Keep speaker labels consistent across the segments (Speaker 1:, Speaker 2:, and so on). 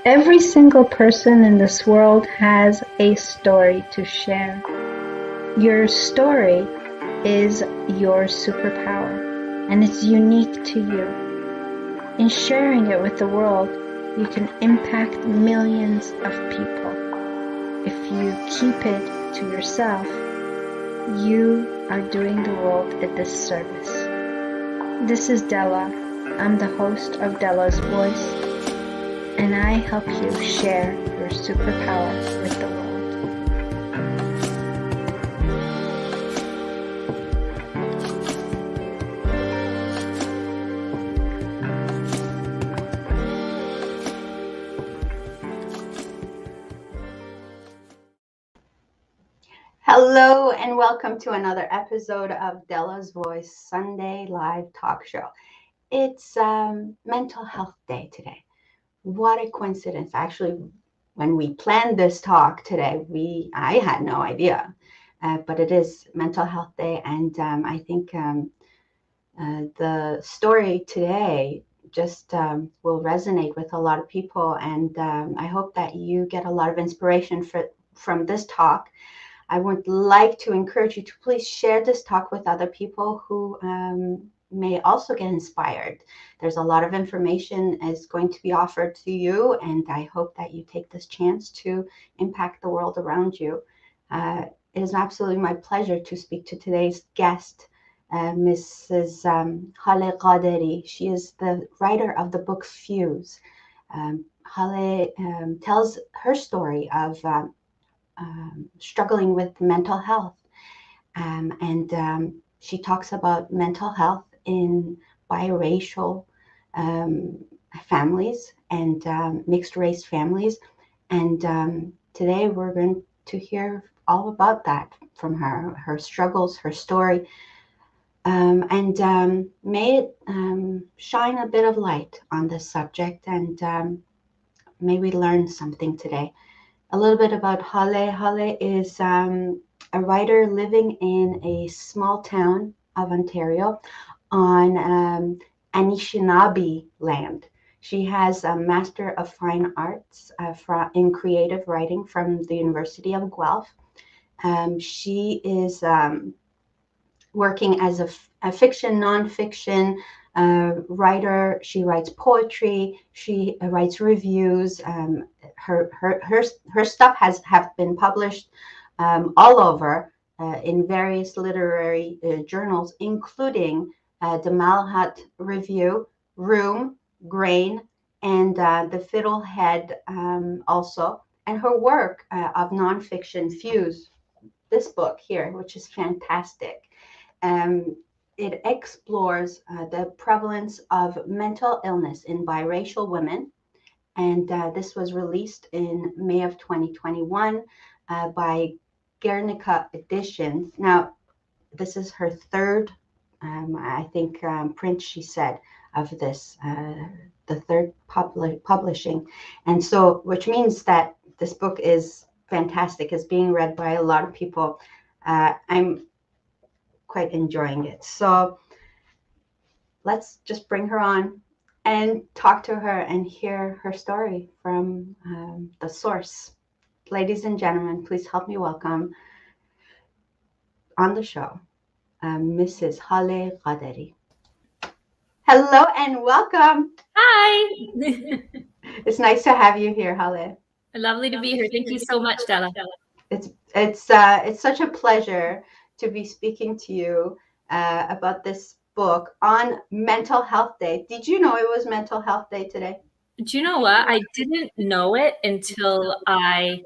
Speaker 1: Every single person in this world has a story to share. Your story is your superpower, and it's unique to you. In sharing it with the world, you can impact millions of people. If you keep it to yourself, you are doing the world a disservice. This is Dela. I'm the host of Dela's Voice, and I help you share your superpower with the world.
Speaker 2: Hello and welcome to another episode of Dela's Voice Sunday live talk show. It's Mental Health Day today. What a coincidence. Actually, when we planned this talk today, I had no idea, but it is Mental Health Day, and I think the story today just will resonate with a lot of people, and I hope that you get a lot of inspiration from this talk. I would like to encourage you to please share this talk with other people who may also get inspired. There's a lot of information is going to be offered to you, and I hope that you take this chance to impact the world around you. It is absolutely my pleasure to speak to today's guest, Mrs. Hollay Ghadery. She is the writer of the book Fuse. Hollay tells her story of struggling with mental health. And she talks about mental health in biracial families and mixed race families. And today we're going to hear all about that from her struggles, her story. And may it shine a bit of light on this subject, and may we learn something today. A little bit about Hollay. Hollay is a writer living in a small town of Ontario on Anishinaabe land. She has a Master of Fine Arts in creative writing from the University of Guelph. She is working as a fiction, nonfiction writer. She writes poetry. She writes reviews. Her stuff have been published all over in various literary journals, including the Malahat Review, Room, Grain, and the Fiddlehead also. And her work of nonfiction, Fuse, this book here, which is fantastic. It explores the prevalence of mental illness in biracial women. And this was released in May of 2021 by Guernica Editions. Now, this is her third, I think, print, she said, of this, the third publishing. And so, which means that this book is fantastic, is being read by a lot of people. I'm quite enjoying it. So let's just bring her on and talk to her and hear her story from the source. Ladies and gentlemen, please help me welcome on the show, Mrs. Hollay Ghadery. Hello and welcome.
Speaker 3: Hi.
Speaker 2: It's nice to have you here, Hollay.
Speaker 3: Lovely to be here. Thank you so much, Dela.
Speaker 2: It's such a pleasure to be speaking to you about this book on Mental Health Day. Did you know it was Mental Health Day today?
Speaker 3: Do you know what? I didn't know it until I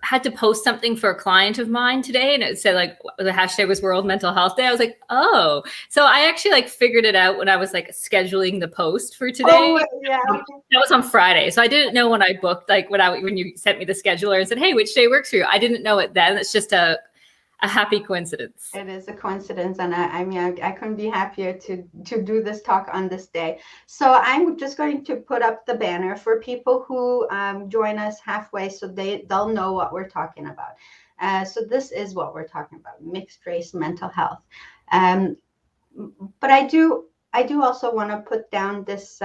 Speaker 3: had to post something for a client of mine today, and it said like the hashtag was World Mental Health Day. I was like, oh, so I actually figured it out when I was scheduling the post for today.
Speaker 2: Oh, yeah.
Speaker 3: That was on Friday, so I didn't know when I booked when you sent me the scheduler and said, hey, which day works for you? I didn't know it then. It's just a happy coincidence.
Speaker 2: It is a coincidence, and I couldn't be happier to do this talk on this day. So I'm just going to put up the banner for people who join us halfway, so they'll know what we're talking about. So this is what we're talking about: mixed race mental health. But I do also want to put down this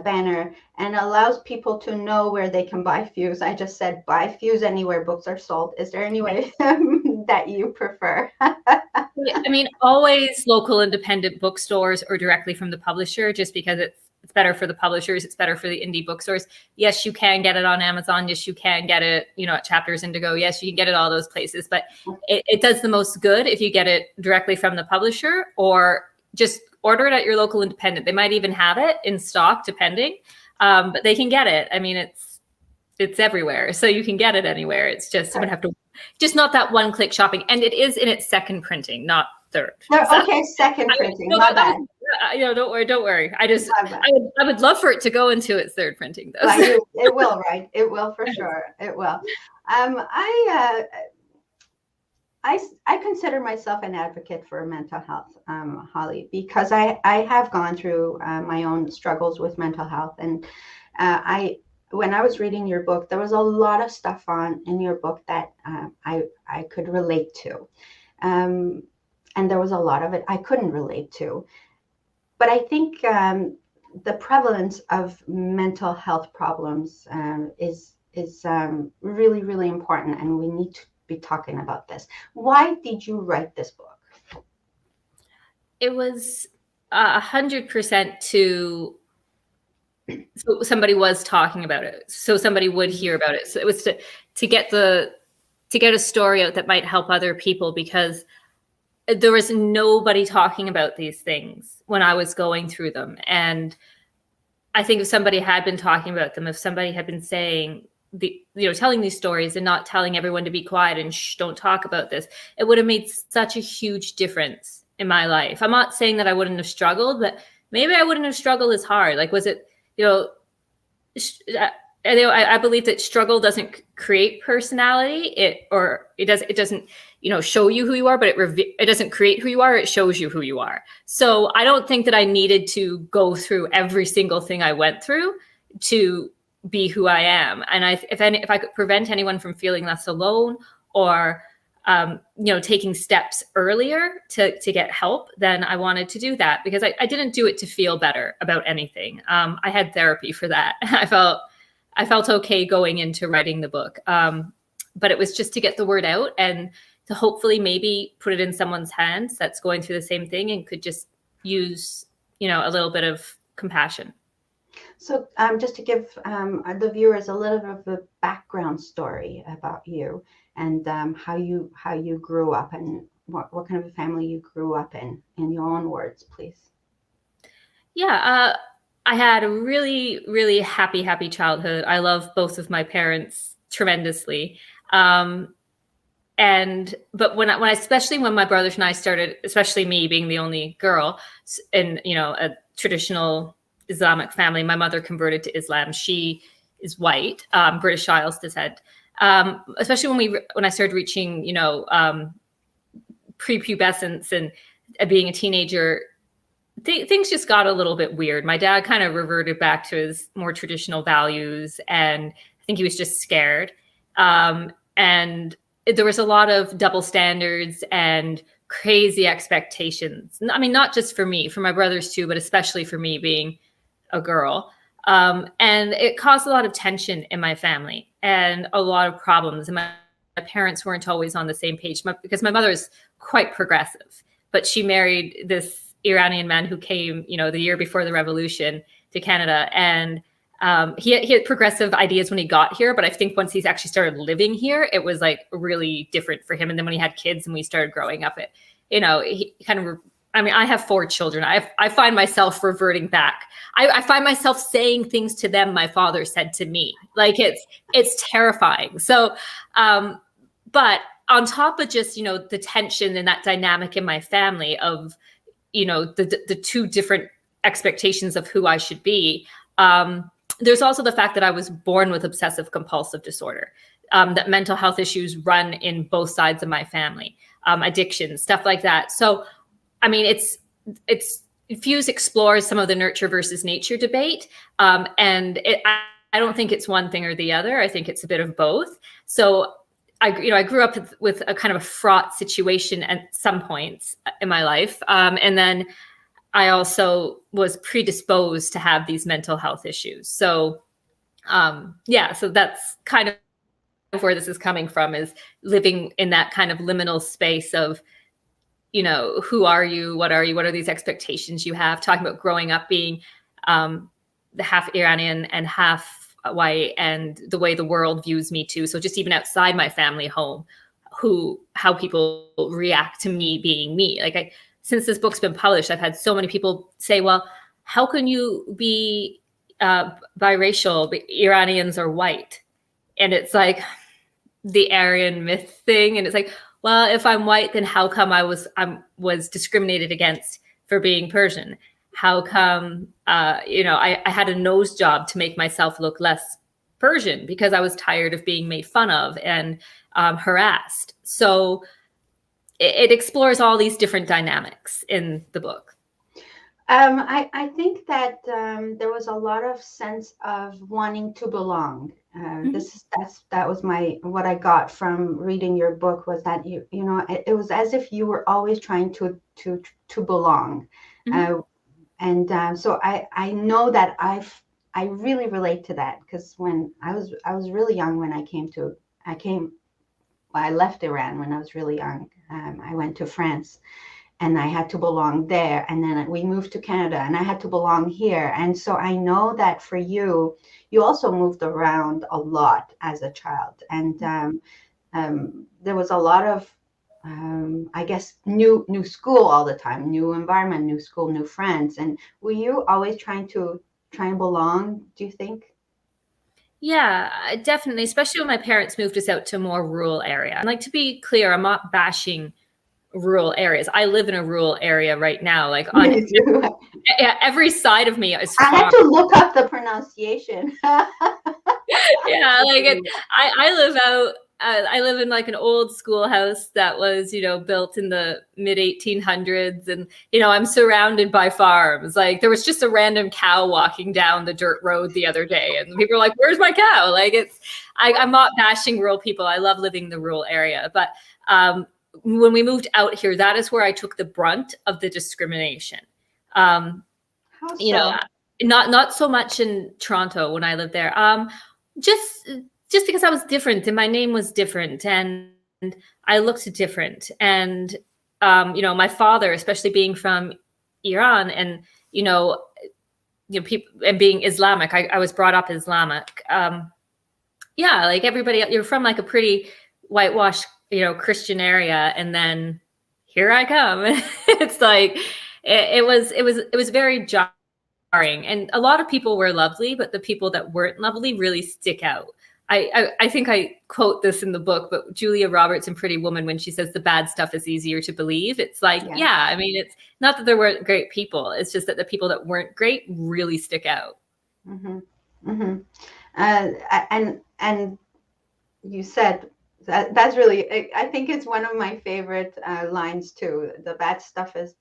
Speaker 2: banner and allows people to know where they can buy Fuse. I just said buy Fuse anywhere books are sold. Is there any way that you prefer?
Speaker 3: I mean, always local independent bookstores or directly from the publisher, just because it's better for the publishers. It's better for the indie bookstores. Yes, you can get it on Amazon. Yes, you can get it, at Chapters Indigo. Yes, you can get it all those places, but it does the most good if you get it directly from the publisher, or just order it at your local independent. They might even have it in stock, depending, but they can get it. I mean, it's everywhere, so you can get it anywhere. It's just, you would have to, just not that one-click shopping. And it is in its second printing, not third.
Speaker 2: Okay, second printing. Not bad.
Speaker 3: Don't worry. I would love for it to go into its third printing, though.
Speaker 2: It will, right? It will for sure. It will. I consider myself an advocate for mental health, Hollay, because I have gone through my own struggles with mental health, and when I was reading your book, there was a lot of stuff in your book that I could relate to, and there was a lot of it I couldn't relate to. But I think the prevalence of mental health problems is really, really important, and we need to be talking about this. Why did you write this book?
Speaker 3: It was 100% so somebody was talking about it, so somebody would hear about it. So it was to get a story out that might help other people, because there was nobody talking about these things when I was going through them. And I think if somebody had been talking about them, if somebody had been saying, telling these stories and not telling everyone to be quiet and don't talk about this, it would have made such a huge difference in my life. I'm not saying that I wouldn't have struggled, but maybe I wouldn't have struggled as hard. Like, was it, I believe that struggle doesn't create personality. It doesn't, show you who you are, but it doesn't create who you are. It shows you who you are. So I don't think that I needed to go through every single thing I went through to be who I am. And if I could prevent anyone from feeling less alone, or taking steps earlier to get help, then I wanted to do that, because I didn't do it to feel better about anything. I had therapy for that. I felt okay going into writing the book. But it was just to get the word out and to hopefully maybe put it in someone's hands that's going through the same thing and could just use, a little bit of compassion.
Speaker 2: So just to give the viewers a little bit of a background story about you, and how you grew up, and what kind of a family you grew up in your own words, please.
Speaker 3: Yeah, I had a really, really happy childhood. I love both of my parents tremendously. But especially when my brothers and I started, especially me being the only girl in, a traditional Islamic family, my mother converted to Islam. She is white, British Isles descent. Especially when I started reaching, prepubescence and being a teenager, things just got a little bit weird. My dad kind of reverted back to his more traditional values, and I think he was just scared. And there was a lot of double standards and crazy expectations. I mean, not just for me, for my brothers too, but especially for me being a girl. And it caused a lot of tension in my family and a lot of problems. And my parents weren't always on the same page, because my mother is quite progressive, but she married this Iranian man who came, the year before the revolution to Canada. And he had progressive ideas when he got here, but I think once he's actually started living here, it was like really different for him. And then when he had kids and we started growing up, he kind of, I have 4 children. I find myself reverting back. I find myself saying things to them my father said to me. Like it's terrifying. So, but on top of just, the tension and that dynamic in my family of, the 2 different expectations of who I should be, there's also the fact that I was born with obsessive compulsive disorder, that mental health issues run in both sides of my family, addiction, stuff like that. So, Fuse explores some of the nurture versus nature debate. And I don't think it's one thing or the other. I think it's a bit of both. So I grew up with a kind of a fraught situation at some points in my life. And then I also was predisposed to have these mental health issues. So so that's kind of where this is coming from, is living in that kind of liminal space of, who are you? What are you? What are these expectations you have? Talking about growing up being the half Iranian and half white, and the way the world views me too. So just even outside my family home, how people react to me being me. Like since this book's been published, I've had so many people say, well, how can you be biracial, but Iranians are white? And it's like the Aryan myth thing. And it's like, well, if I'm white, then how come I was discriminated against for being Persian? How come, I had a nose job to make myself look less Persian because I was tired of being made fun of and harassed. So it explores all these different dynamics in the book.
Speaker 2: I think that there was a lot of sense of wanting to belong. That was what I got from reading your book, was that it was as if you were always trying to belong. So I know that I really relate to that, because when I was really young when I left Iran when I was really young. I went to France and I had to belong there. And then we moved to Canada and I had to belong here. And so I know that for you, you also moved around a lot as a child. And there was a lot of, I guess, new school all the time, new environment, new school, new friends. And were you always trying and belong, do you think?
Speaker 3: Yeah, definitely, especially when my parents moved us out to a more rural area. And like, to be clear, I'm not bashing rural areas. I live in a rural area right now. Like on every side of me is farm.
Speaker 2: I had to look up the pronunciation.
Speaker 3: Yeah, like I live in like an old schoolhouse that was, built in the mid 1800s, and I'm surrounded by farms. Like there was just a random cow walking down the dirt road the other day, and people were like, "Where's my cow?" Like I'm not bashing rural people. I love living in the rural area, but when we moved out here, that is where I took the brunt of the discrimination.
Speaker 2: How so?
Speaker 3: Not so much in Toronto when I lived there. Just because I was different and my name was different and I looked different. And, my father, especially being from Iran and, people and being Islamic, I was brought up Islamic. Like everybody, you're from like a pretty whitewashed, Christian area. And then here I come. It's like, it was very jarring. And a lot of people were lovely, but the people that weren't lovely really stick out. I think I quote this in the book, but Julia Roberts in Pretty Woman, when she says the bad stuff is easier to believe, it's like, I mean, it's not that there weren't great people. It's just that the people that weren't great really stick out.
Speaker 2: Mm-hmm. Mm-hmm. And you said that's really, I think it's one of my favorite lines too. The bad stuff is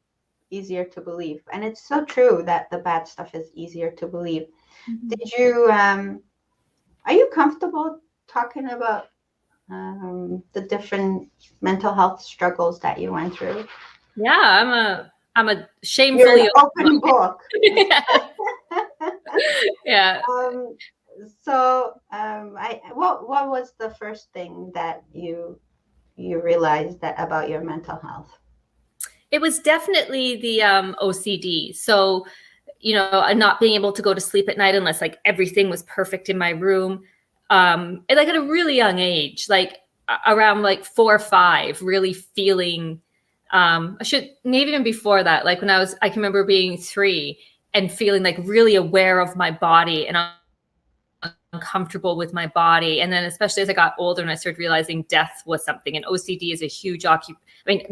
Speaker 2: easier to believe. And it's so true that the bad stuff is easier to believe. Mm-hmm. Did you, are you comfortable talking about the different mental health struggles that you went through?
Speaker 3: Yeah, I'm a shamefully
Speaker 2: open book.
Speaker 3: Yeah.
Speaker 2: What was the first thing that you realized about your mental health?
Speaker 3: It was definitely the OCD. So, not being able to go to sleep at night unless like everything was perfect in my room. And like at a really young age, like around like 4 or 5, really feeling, maybe even before that, like when I can remember being 3 and feeling like really aware of my body and uncomfortable with my body. And then especially as I got older and I started realizing death was something, and OCD is a huge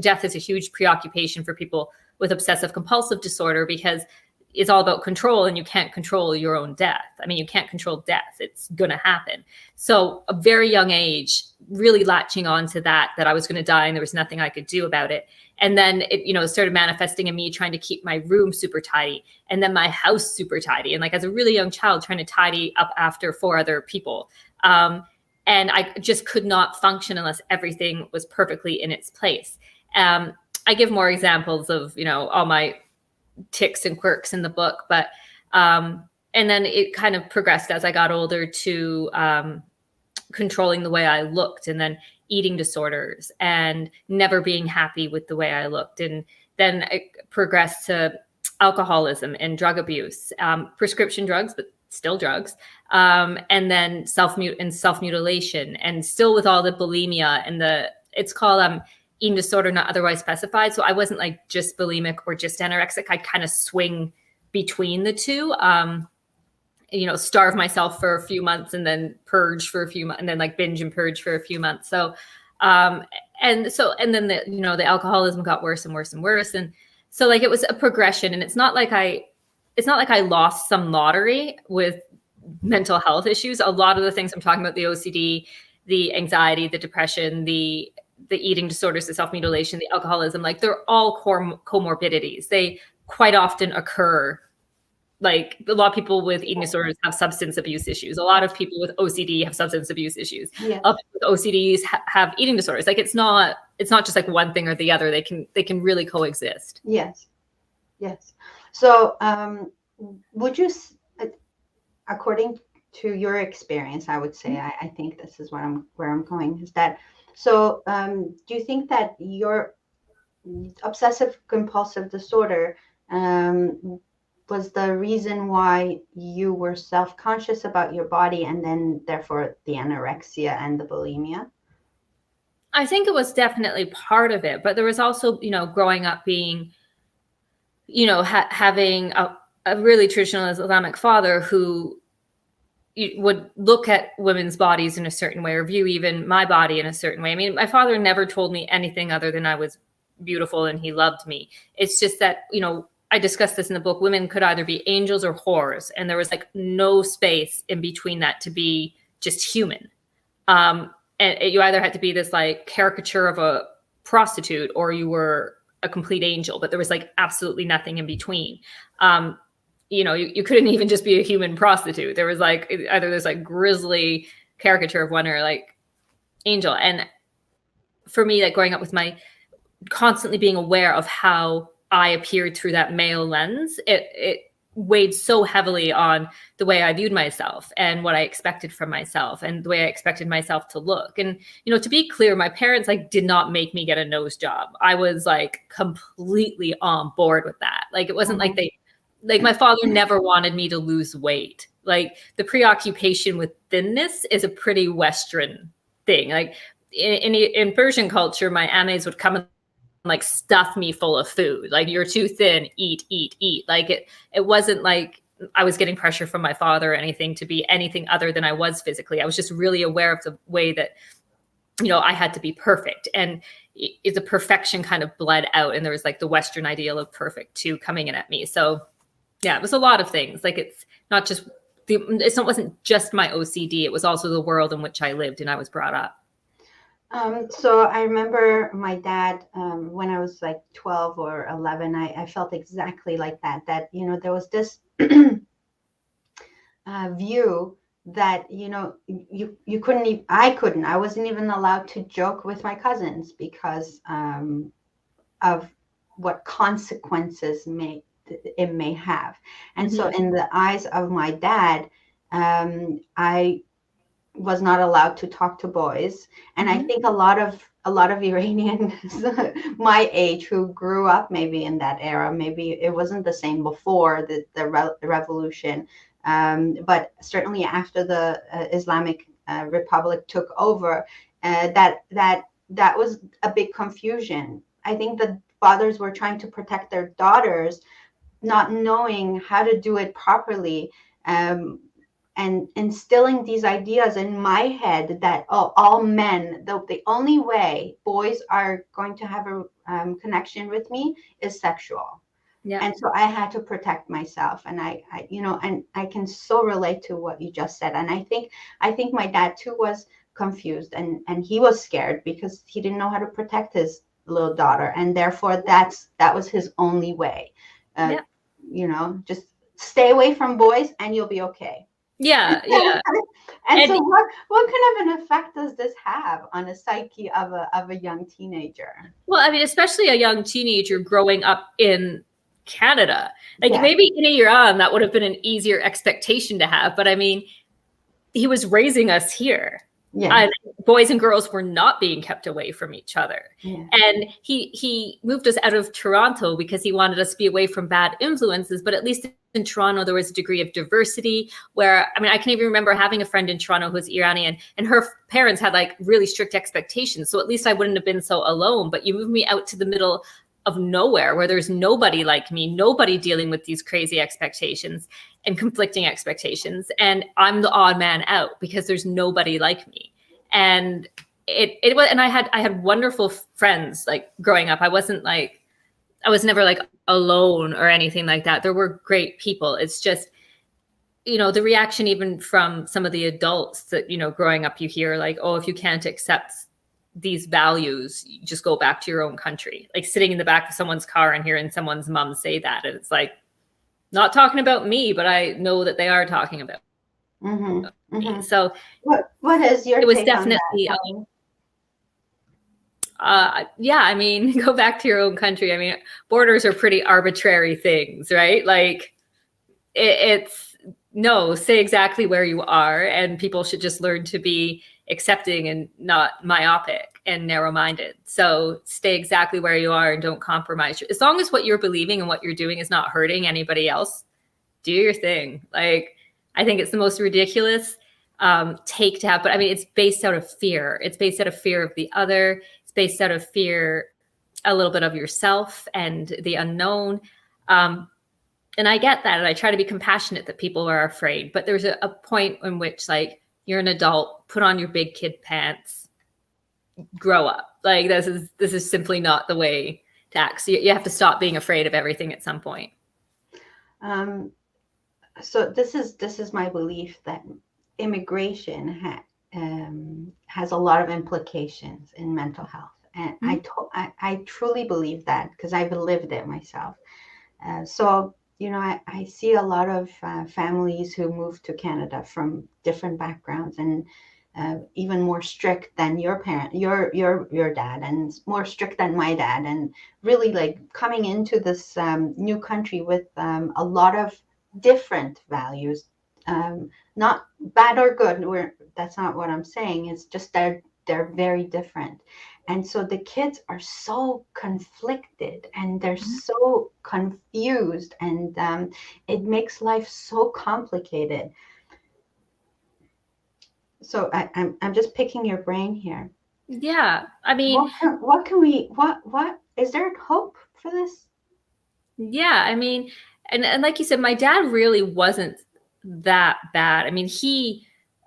Speaker 3: death is a huge preoccupation for people with obsessive compulsive disorder, because it's all about control, and you can't control your own death. I mean, you can't control death. It's going to happen. So a very young age, really latching on to that I was going to die and there was nothing I could do about it. And then it, started manifesting in me trying to keep my room super tidy and then my house super tidy. And like as a really young child, trying to tidy up after 4 other people. And I just could not function unless everything was perfectly in its place. I give more examples of, all my tics and quirks in the book, but and then it kind of progressed as I got older to controlling the way I looked, and then eating disorders and never being happy with the way I looked. And then it progressed to alcoholism and drug abuse, prescription drugs, but still drugs. And then self-mutilation, and still with all the bulimia and it's called eating disorder not otherwise specified. So I wasn't like just bulimic or just anorexic. I'd kind of swing between the two. Starve myself for a few months and then purge for a few months, and then like binge and purge for a few months. So, and then the alcoholism got worse and worse and worse. And so like, it was a progression, and it's not like I lost some lottery with mental health issues. A lot of the things I'm talking about, the OCD, the anxiety, the depression, the eating disorders, the self-mutilation, the alcoholism, like they're all comorbidities. They quite often occur. Like a lot of people with eating disorders have substance abuse issues. A lot of people with OCD have substance abuse issues.
Speaker 2: Yes.
Speaker 3: With OCDs have eating disorders. Like it's not just like one thing or the other. They can really coexist.
Speaker 2: Yes. So would you, according to your experience, I would say, I think this is where I'm going, is that, so do you think that your obsessive compulsive disorder was the reason why you were self-conscious about your body, and then therefore the anorexia and the bulimia?
Speaker 3: I think it was definitely part of it, but there was also, growing up being, having a really traditional Islamic father who would look at women's bodies in a certain way, or view even my body in a certain way. I mean, my father never told me anything other than I was beautiful and he loved me. It's just that, I discussed this in the book, women could either be angels or whores, and there was like no space in between that to be just human. And you either had to be this like caricature of a prostitute, or you were a complete angel, but there was like absolutely nothing in between. You couldn't even just be a human prostitute. There was like either this like grisly caricature of one, or like angel. And for me, like growing up with my constantly being aware of how I appeared through that male lens, it weighed so heavily on the way I viewed myself and what I expected from myself and the way I expected myself to look. And, to be clear, my parents like did not make me get a nose job. I was like completely on board with that. Like, it wasn't like my father never wanted me to lose weight. Like the preoccupation with thinness is a pretty Western thing. Like in Persian culture, my ames would come and like stuff me full of food. Like, you're too thin, eat. Like it wasn't like I was getting pressure from my father or anything to be anything other than I was physically. I was just really aware of the way that, I had to be perfect. And the perfection kind of bled out. And there was like the Western ideal of perfect too coming in at me. So yeah, it was a lot of things. Like, it's not just it wasn't just my OCD. It was also the world in which I lived and I was brought up.
Speaker 2: So I remember my dad, when I was like 12 or 11, I felt exactly like that, there was this view that, you couldn't even, I wasn't even allowed to joke with my cousins because of what consequences it may have. And so in the eyes of my dad, I was not allowed to talk to boys. And I think a lot of Iranians my age who grew up maybe in that era, maybe it wasn't the same before the revolution, but certainly after the Islamic Republic took over, that was a big confusion. I think the fathers were trying to protect their daughters, not knowing how to do it properly, and instilling these ideas in my head that, all men, the only way boys are going to have a connection with me is sexual. Yeah. And so I had to protect myself. And I can so relate to what you just said. And I think my dad too was confused, and he was scared because he didn't know how to protect his little daughter. And therefore that was his only way. Just stay away from boys and you'll be okay.
Speaker 3: Yeah.
Speaker 2: And so what kind of an effect does this have on a psyche of a young teenager?
Speaker 3: Well, I mean, especially a young teenager growing up in Canada. Like maybe in Iran, that would have been an easier expectation to have. But I mean, he was raising us here. Yeah. And boys and girls were not being kept away from each other. Yeah. And he moved us out of Toronto because he wanted us to be away from bad influences. But at least in Toronto, there was a degree of diversity where, I mean, I can even remember having a friend in Toronto who was Iranian, and her parents had like really strict expectations. So at least I wouldn't have been so alone. But you moved me out to the middle of nowhere where there's nobody like me, nobody dealing with these crazy expectations and conflicting expectations. And I'm the odd man out because there's nobody like me. And it was, and I had wonderful friends like growing up. I was never like alone or anything like that. There were great people. It's just, you know, the reaction even from some of the adults that, you know, growing up, you hear like, oh, if you can't accept these values, you just go back to your own country. Like sitting in the back of someone's car and hearing someone's mom say that. And it's like, not talking about me, but I know that they are talking about me. So
Speaker 2: what is your
Speaker 3: it was
Speaker 2: take
Speaker 3: definitely
Speaker 2: on that?
Speaker 3: Yeah, I mean, go back to your own country. I mean, borders are pretty arbitrary things, right? Like it's no, say exactly where you are, and people should just learn to be accepting and not myopic and narrow-minded. So stay exactly where you are and don't compromise. As long as what you're believing and what you're doing is not hurting anybody else, do your thing. Like, I think it's the most ridiculous take to have, but I mean, it's based out of fear. It's based out of fear of the other. It's based out of fear, a little bit of yourself and the unknown. And I get that. And I try to be compassionate that people are afraid, but there's a point in which like, you're an adult, put on your big kid pants, grow up. Like this is simply not the way to act. So you have to stop being afraid of everything at some point.
Speaker 2: So this is my belief that immigration has a lot of implications in mental health, and I truly believe that because I've lived it myself. So you know, I see a lot of families who move to Canada from different backgrounds and even more strict than your parent, your dad, and more strict than my dad, and really like coming into this new country with a lot of different values, not bad or good. That's not what I'm saying. It's just they're very different. And so the kids are so conflicted and they're so confused, and it makes life so complicated. So I'm just picking your brain here.
Speaker 3: Yeah, I mean,
Speaker 2: what is there hope for this?
Speaker 3: Yeah, I mean, and like you said, my dad really wasn't that bad. I mean,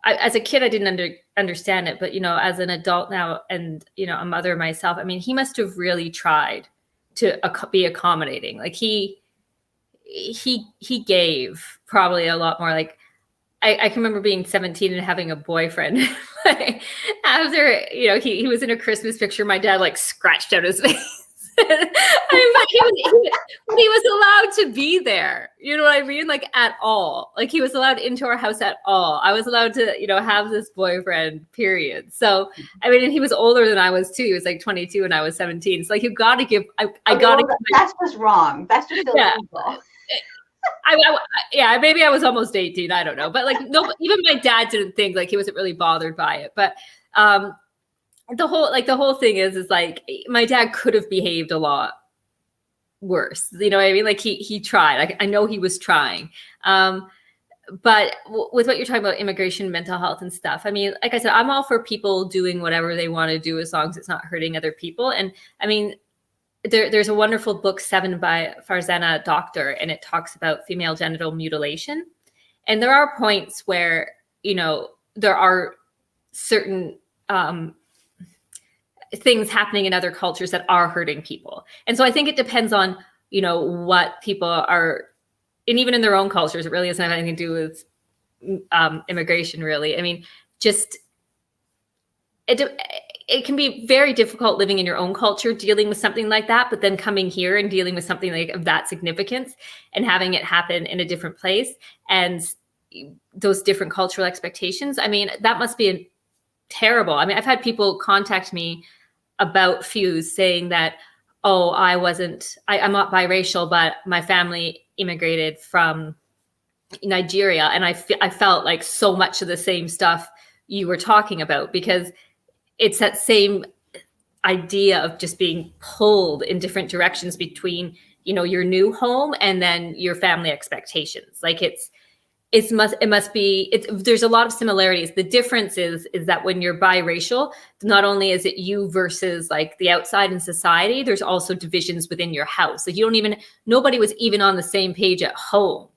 Speaker 3: as a kid, I didn't understand it, but you know, as an adult now, and you know, a mother myself, I mean, he must have really tried to be accommodating. Like he gave probably a lot more. Like I can remember being 17 and having a boyfriend. Like, after, you know, he was in a Christmas picture, my dad like scratched out his face. I mean, but he was allowed to be there. You know what I mean? Like at all. Like he was allowed into our house at all. I was allowed to, you know, have this boyfriend, period. So, I mean, and he was older than I was too. He was like 22 and I was 17. It's like, you got to give,
Speaker 2: that's just wrong. That's just illegal.
Speaker 3: Yeah, maybe I was almost 18. I don't know. But like, no, even my dad didn't think, like, he wasn't really bothered by it. But, the whole thing is like my dad could have behaved a lot worse. You know what I mean? Like he tried. Like, I know he was trying. But with what you're talking about, immigration, mental health and stuff, I mean, like I said, I'm all for people doing whatever they want to do as long as it's not hurting other people. And I mean, there's a wonderful book, 7 by Farzana Doctor, and it talks about female genital mutilation. And there are points where, you know, there are certain things happening in other cultures that are hurting people. And so I think it depends on, you know, what people are, and even in their own cultures, it really doesn't have anything to do with immigration, really. I mean, just, it can be very difficult living in your own culture, dealing with something like that, but then coming here and dealing with something like of that significance and having it happen in a different place and those different cultural expectations. I mean, that must be terrible. I mean, I've had people contact me about Fuse saying that, oh, I'm not biracial, but my family immigrated from Nigeria. And I felt like so much of the same stuff you were talking about, because it's that same idea of just being pulled in different directions between, your new home and then your family expectations. Like there's a lot of similarities. The difference is that when you're biracial, not only is it you versus like the outside in society, there's also divisions within your house. Like nobody was even on the same page at home.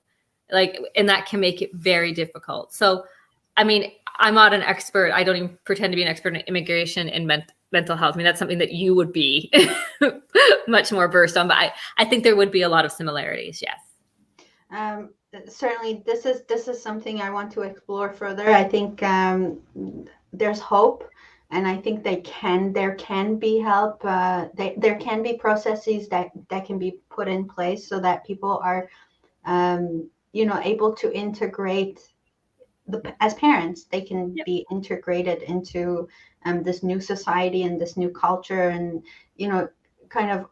Speaker 3: Like, and that can make it very difficult. So, I mean, I'm not an expert. I don't even pretend to be an expert in immigration and mental health. I mean, that's something that you would be much more versed on, but I think there would be a lot of similarities. Yes.
Speaker 2: Certainly, this is something I want to explore further. I think there's hope, and I think there can be help. There can be processes that can be put in place so that people are, able to integrate. As parents, they can be integrated into this new society and this new culture, and kind of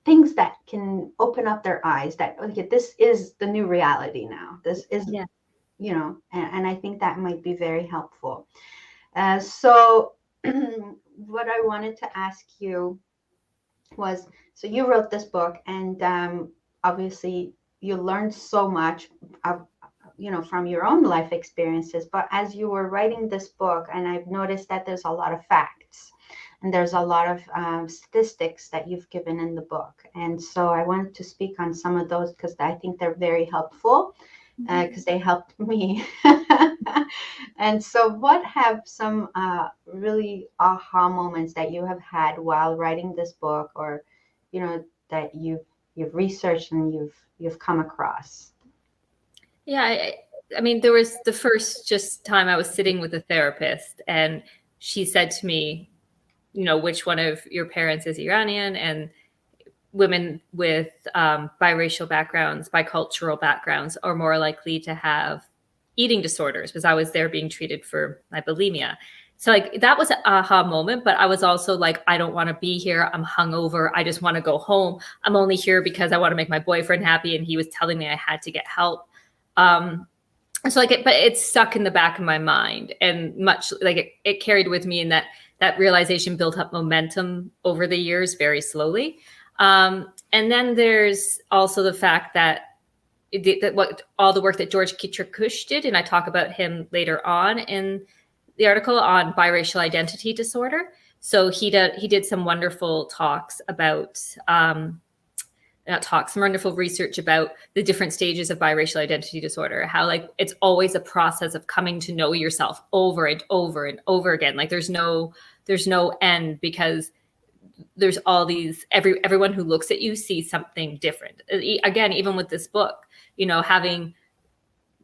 Speaker 2: things that can open up their eyes that, okay, this is the new reality now. This is, and I think that might be very helpful. So what I wanted to ask you was, so you wrote this book, and obviously you learned so much from your own life experiences, but as you were writing this book, and I've noticed that there's a lot of facts and there's a lot of statistics that you've given in the book. And so I wanted to speak on some of those because I think they're very helpful, because they helped me. And so what have some really aha moments that you have had while writing this book, or, that you've researched and you've come across?
Speaker 3: Yeah, I mean, there was the first time I was sitting with a therapist, and she said to me, which one of your parents is Iranian? And women with biracial backgrounds, bicultural backgrounds, are more likely to have eating disorders, because I was there being treated for my bulimia. So like that was an aha moment, but I was also like, I don't want to be here. I'm hungover. I just want to go home. I'm only here because I want to make my boyfriend happy, and he was telling me I had to get help. So like but it's stuck in the back of my mind, and much like it carried with me, in that realization built up momentum over the years very slowly. And then there's also the fact that all the work that George Kitcher-Kush did, and I talk about him later on in the article, on biracial identity disorder. So he did some wonderful talks about some wonderful research about the different stages of biracial identity disorder, how like it's always a process of coming to know yourself over and over and over again. Like there's no end, because there's all these, everyone who looks at you sees something different. Again, even with this book, having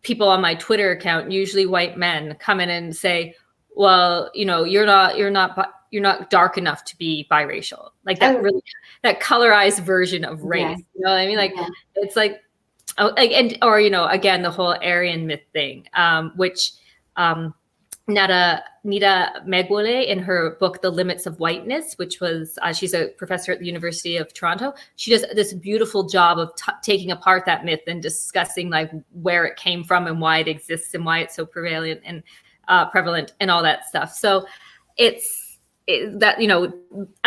Speaker 3: people on my Twitter account, usually white men, come in and say, well, you're not dark enough to be biracial. Like that really, that colorized version of race. Yeah. You know what I mean? Like it's like, again, the whole Aryan myth thing, which Nita Megwole, in her book, The Limits of Whiteness, which was, she's a professor at the University of Toronto. She does this beautiful job of taking apart that myth and discussing like where it came from and why it exists and why it's so prevalent and all that stuff. So I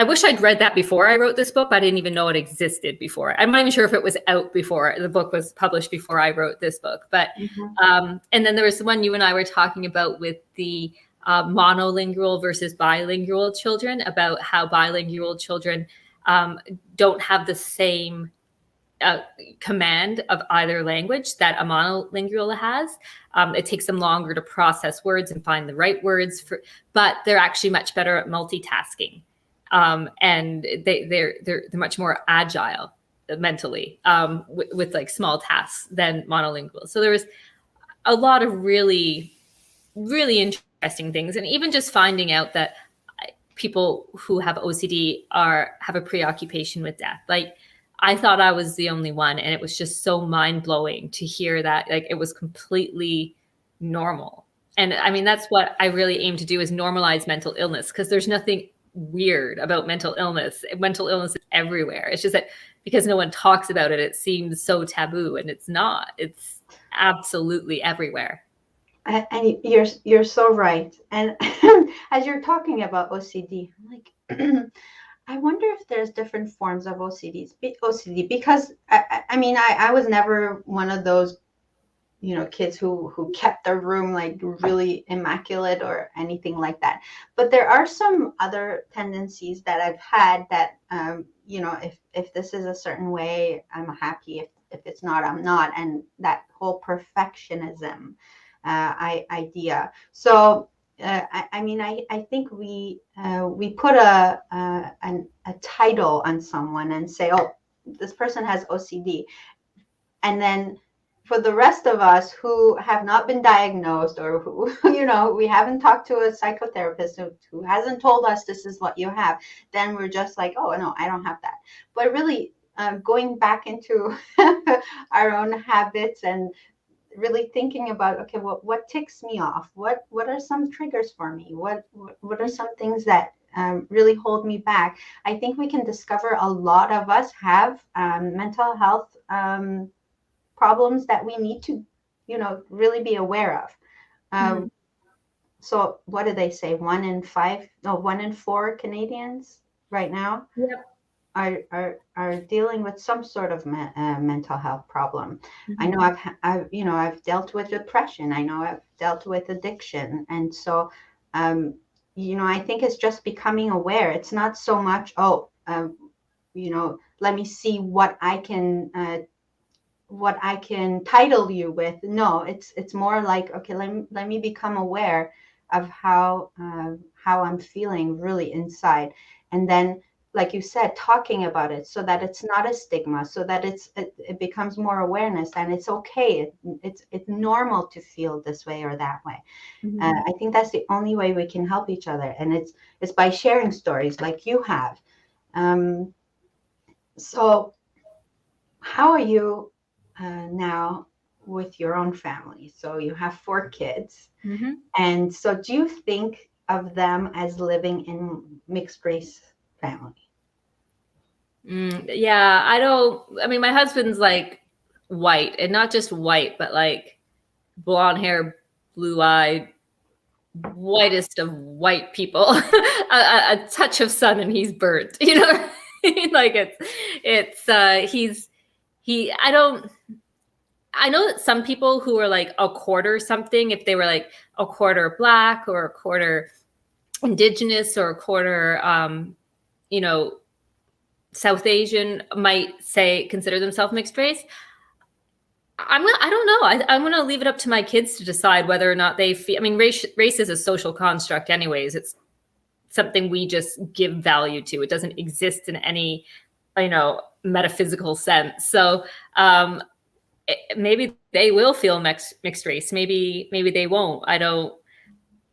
Speaker 3: wish I'd read that before I wrote this book, but I didn't even know it existed before. I'm not even sure if it was out before the book was published, before I wrote this book. But and then there was the one you and I were talking about with the monolingual versus bilingual children, about how bilingual children don't have the same command of either language that a monolingual has. It takes them longer to process words and find the right words, but they're actually much better at multitasking, and they're much more agile mentally with like small tasks than monolingual. So there was a lot of really, really interesting things, and even just finding out that people who have OCD have a preoccupation with death. Like, I thought I was the only one, and it was just so mind-blowing to hear that like it was completely normal. And I mean, that's what I really aim to do, is normalize mental illness, because there's nothing weird about mental illness. Mental illness is everywhere. It's just that because no one talks about it, it seems so taboo, and it's not. It's absolutely everywhere.
Speaker 2: And you're so right. And as you're talking about OCD, I'm like, I wonder if there's different forms of OCD, because I mean, I was never one of those, kids who kept their room like really immaculate or anything like that. But there are some other tendencies that I've had that, if this is a certain way, I'm happy. If it's not, I'm not. And that whole perfectionism idea. So I think we put a title on someone and say, oh, this person has OCD, and then for the rest of us who have not been diagnosed, or who we haven't talked to a psychotherapist who hasn't told us this is what you have, then we're just like, oh no, I don't have that. But really going back into our own habits and really thinking about, okay, what ticks me off? What are some triggers for me? What are some things that really hold me back? I think we can discover a lot of us have mental health problems that we need to, really be aware of. So what do they say? 1 in 4 Canadians right now are dealing with some sort of mental health problem. I know I've dealt with depression. I know I've dealt with addiction. And so, I think it's just becoming aware. It's not so much, let me see what I can title you with. No, it's more like, okay, let me become aware of how I'm feeling really inside. And then, like you said, talking about it so that it's not a stigma, so that it becomes more awareness, and it's okay. It's normal to feel this way or that way. I think that's the only way we can help each other. And it's by sharing stories like you have. So how are you now with your own family? So you have 4 kids. And so do you think of them as living in mixed race family?
Speaker 3: Yeah, I mean, my husband's like white, and not just white, but like blonde hair, blue eyed, whitest of white people. a touch of sun and he's burnt, like I know that some people who are like a quarter something, if they were like a quarter Black or a quarter Indigenous or a quarter, South Asian, might consider themselves mixed race. I don't know. I'm going to leave it up to my kids to decide whether or not they feel. I mean, race is a social construct, anyways. It's something we just give value to. It doesn't exist in any, metaphysical sense. So maybe they will feel mixed race. Maybe they won't. I don't.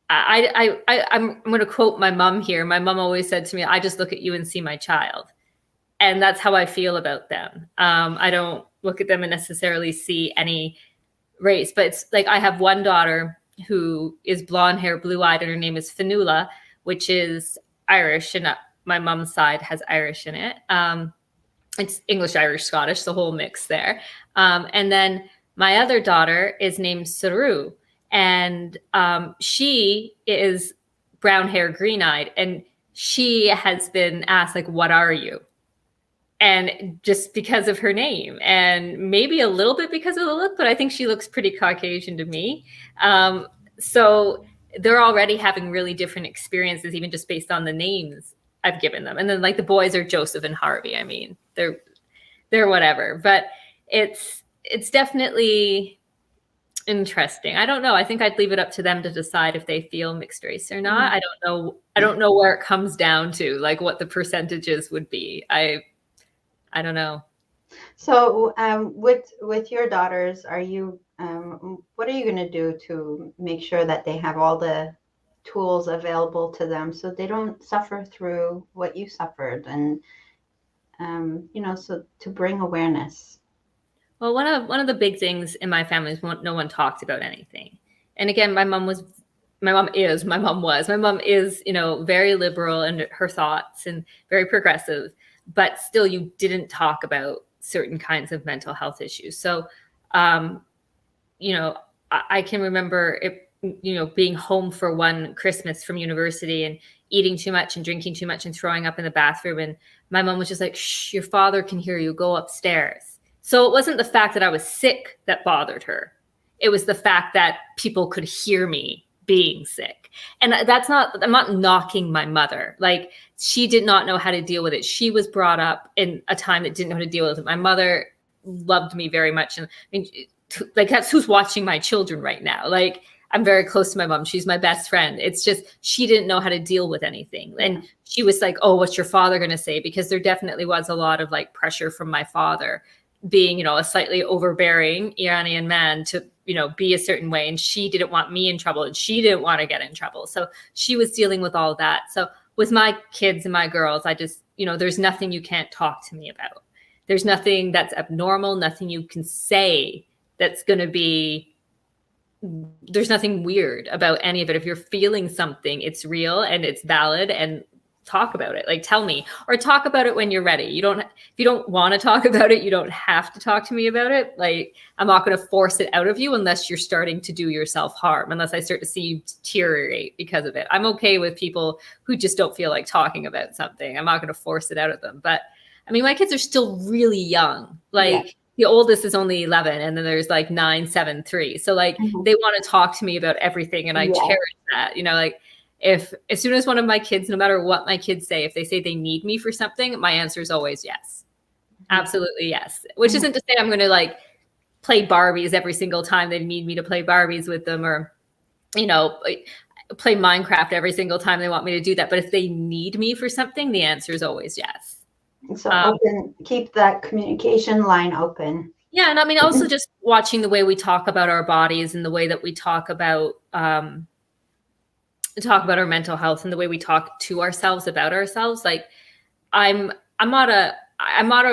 Speaker 3: I'm going to quote my mom here. My mom always said to me, "I just look at you and see my child." And that's how I feel about them. I don't look at them and necessarily see any race, but it's like I have one daughter who is blonde hair, blue eyed, and her name is Fanula, which is Irish, and my mom's side has Irish in it. It's English, Irish, Scottish, the whole mix there. And then my other daughter is named Saru, and she is brown hair, green eyed, and she has been asked, like, what are you? And just because of her name, and maybe a little bit because of the look, but I think she looks pretty Caucasian to me. So they're already having really different experiences, even just based on the names I've given them. And then like the boys are Joseph and Harvey. I mean, they're whatever, but it's definitely interesting. I don't know. I think I'd leave it up to them to decide if they feel mixed race or not. I don't know where it comes down to, like what the percentages would be. I don't know.
Speaker 2: So with your daughters, are you what are you going to do to make sure that they have all the tools available to them so they don't suffer through what you suffered, and so to bring awareness?
Speaker 3: Well, one of the big things in my family is no one talked about anything. And again, my mom was my mom is, very liberal in her thoughts and very progressive, but still you didn't talk about certain kinds of mental health issues. So, I can remember it, being home for one Christmas from university and eating too much and drinking too much and throwing up in the bathroom. And my mom was just like, shh, your father can hear you, go upstairs. So it wasn't the fact that I was sick that bothered her. It was the fact that people could hear me being sick. And I'm not knocking my mother. Like, she did not know how to deal with it. She was brought up in a time that didn't know how to deal with it. My mother loved me very much. And I mean, like, that's who's watching my children right now. Like, I'm very close to my mom. She's my best friend. It's just, she didn't know how to deal with anything. And she was like, oh, what's your father going to say? Because there definitely was a lot of like pressure from my father being, a slightly overbearing Iranian man to, be a certain way. And she didn't want me in trouble and she didn't want to get in trouble. So she was dealing with all that. So with my kids and my girls, I just, there's nothing you can't talk to me about. There's nothing that's abnormal, nothing you can say that's going to be, there's nothing weird about any of it. If you're feeling something, it's real and it's valid, and talk about it. Like, tell me, or talk about it when you're ready. If you don't want to talk about it, you don't have to talk to me about it. Like, I'm not going to force it out of you unless you're starting to do yourself harm, unless I start to see you deteriorate because of it. I'm okay with people who just don't feel like talking about something. I'm not going to force it out of them. But I mean, my kids are still really young. Like, the oldest is only 11, and then there's like 9, 7, 3. So like, they want to talk to me about everything, and I cherish that. Like, if as soon as one of my kids, no matter what my kids say, if they say they need me for something, my answer is always yes, absolutely yes. Which isn't to say I'm going to like play Barbies every single time they need me to play Barbies with them, or play Minecraft every single time they want me to do that. But if they need me for something, the answer is always yes.
Speaker 2: So keep that communication line open.
Speaker 3: Yeah. And I mean, also just watching the way we talk about our bodies and the way that we talk about our mental health and the way we talk to ourselves about ourselves. Like, I'm not a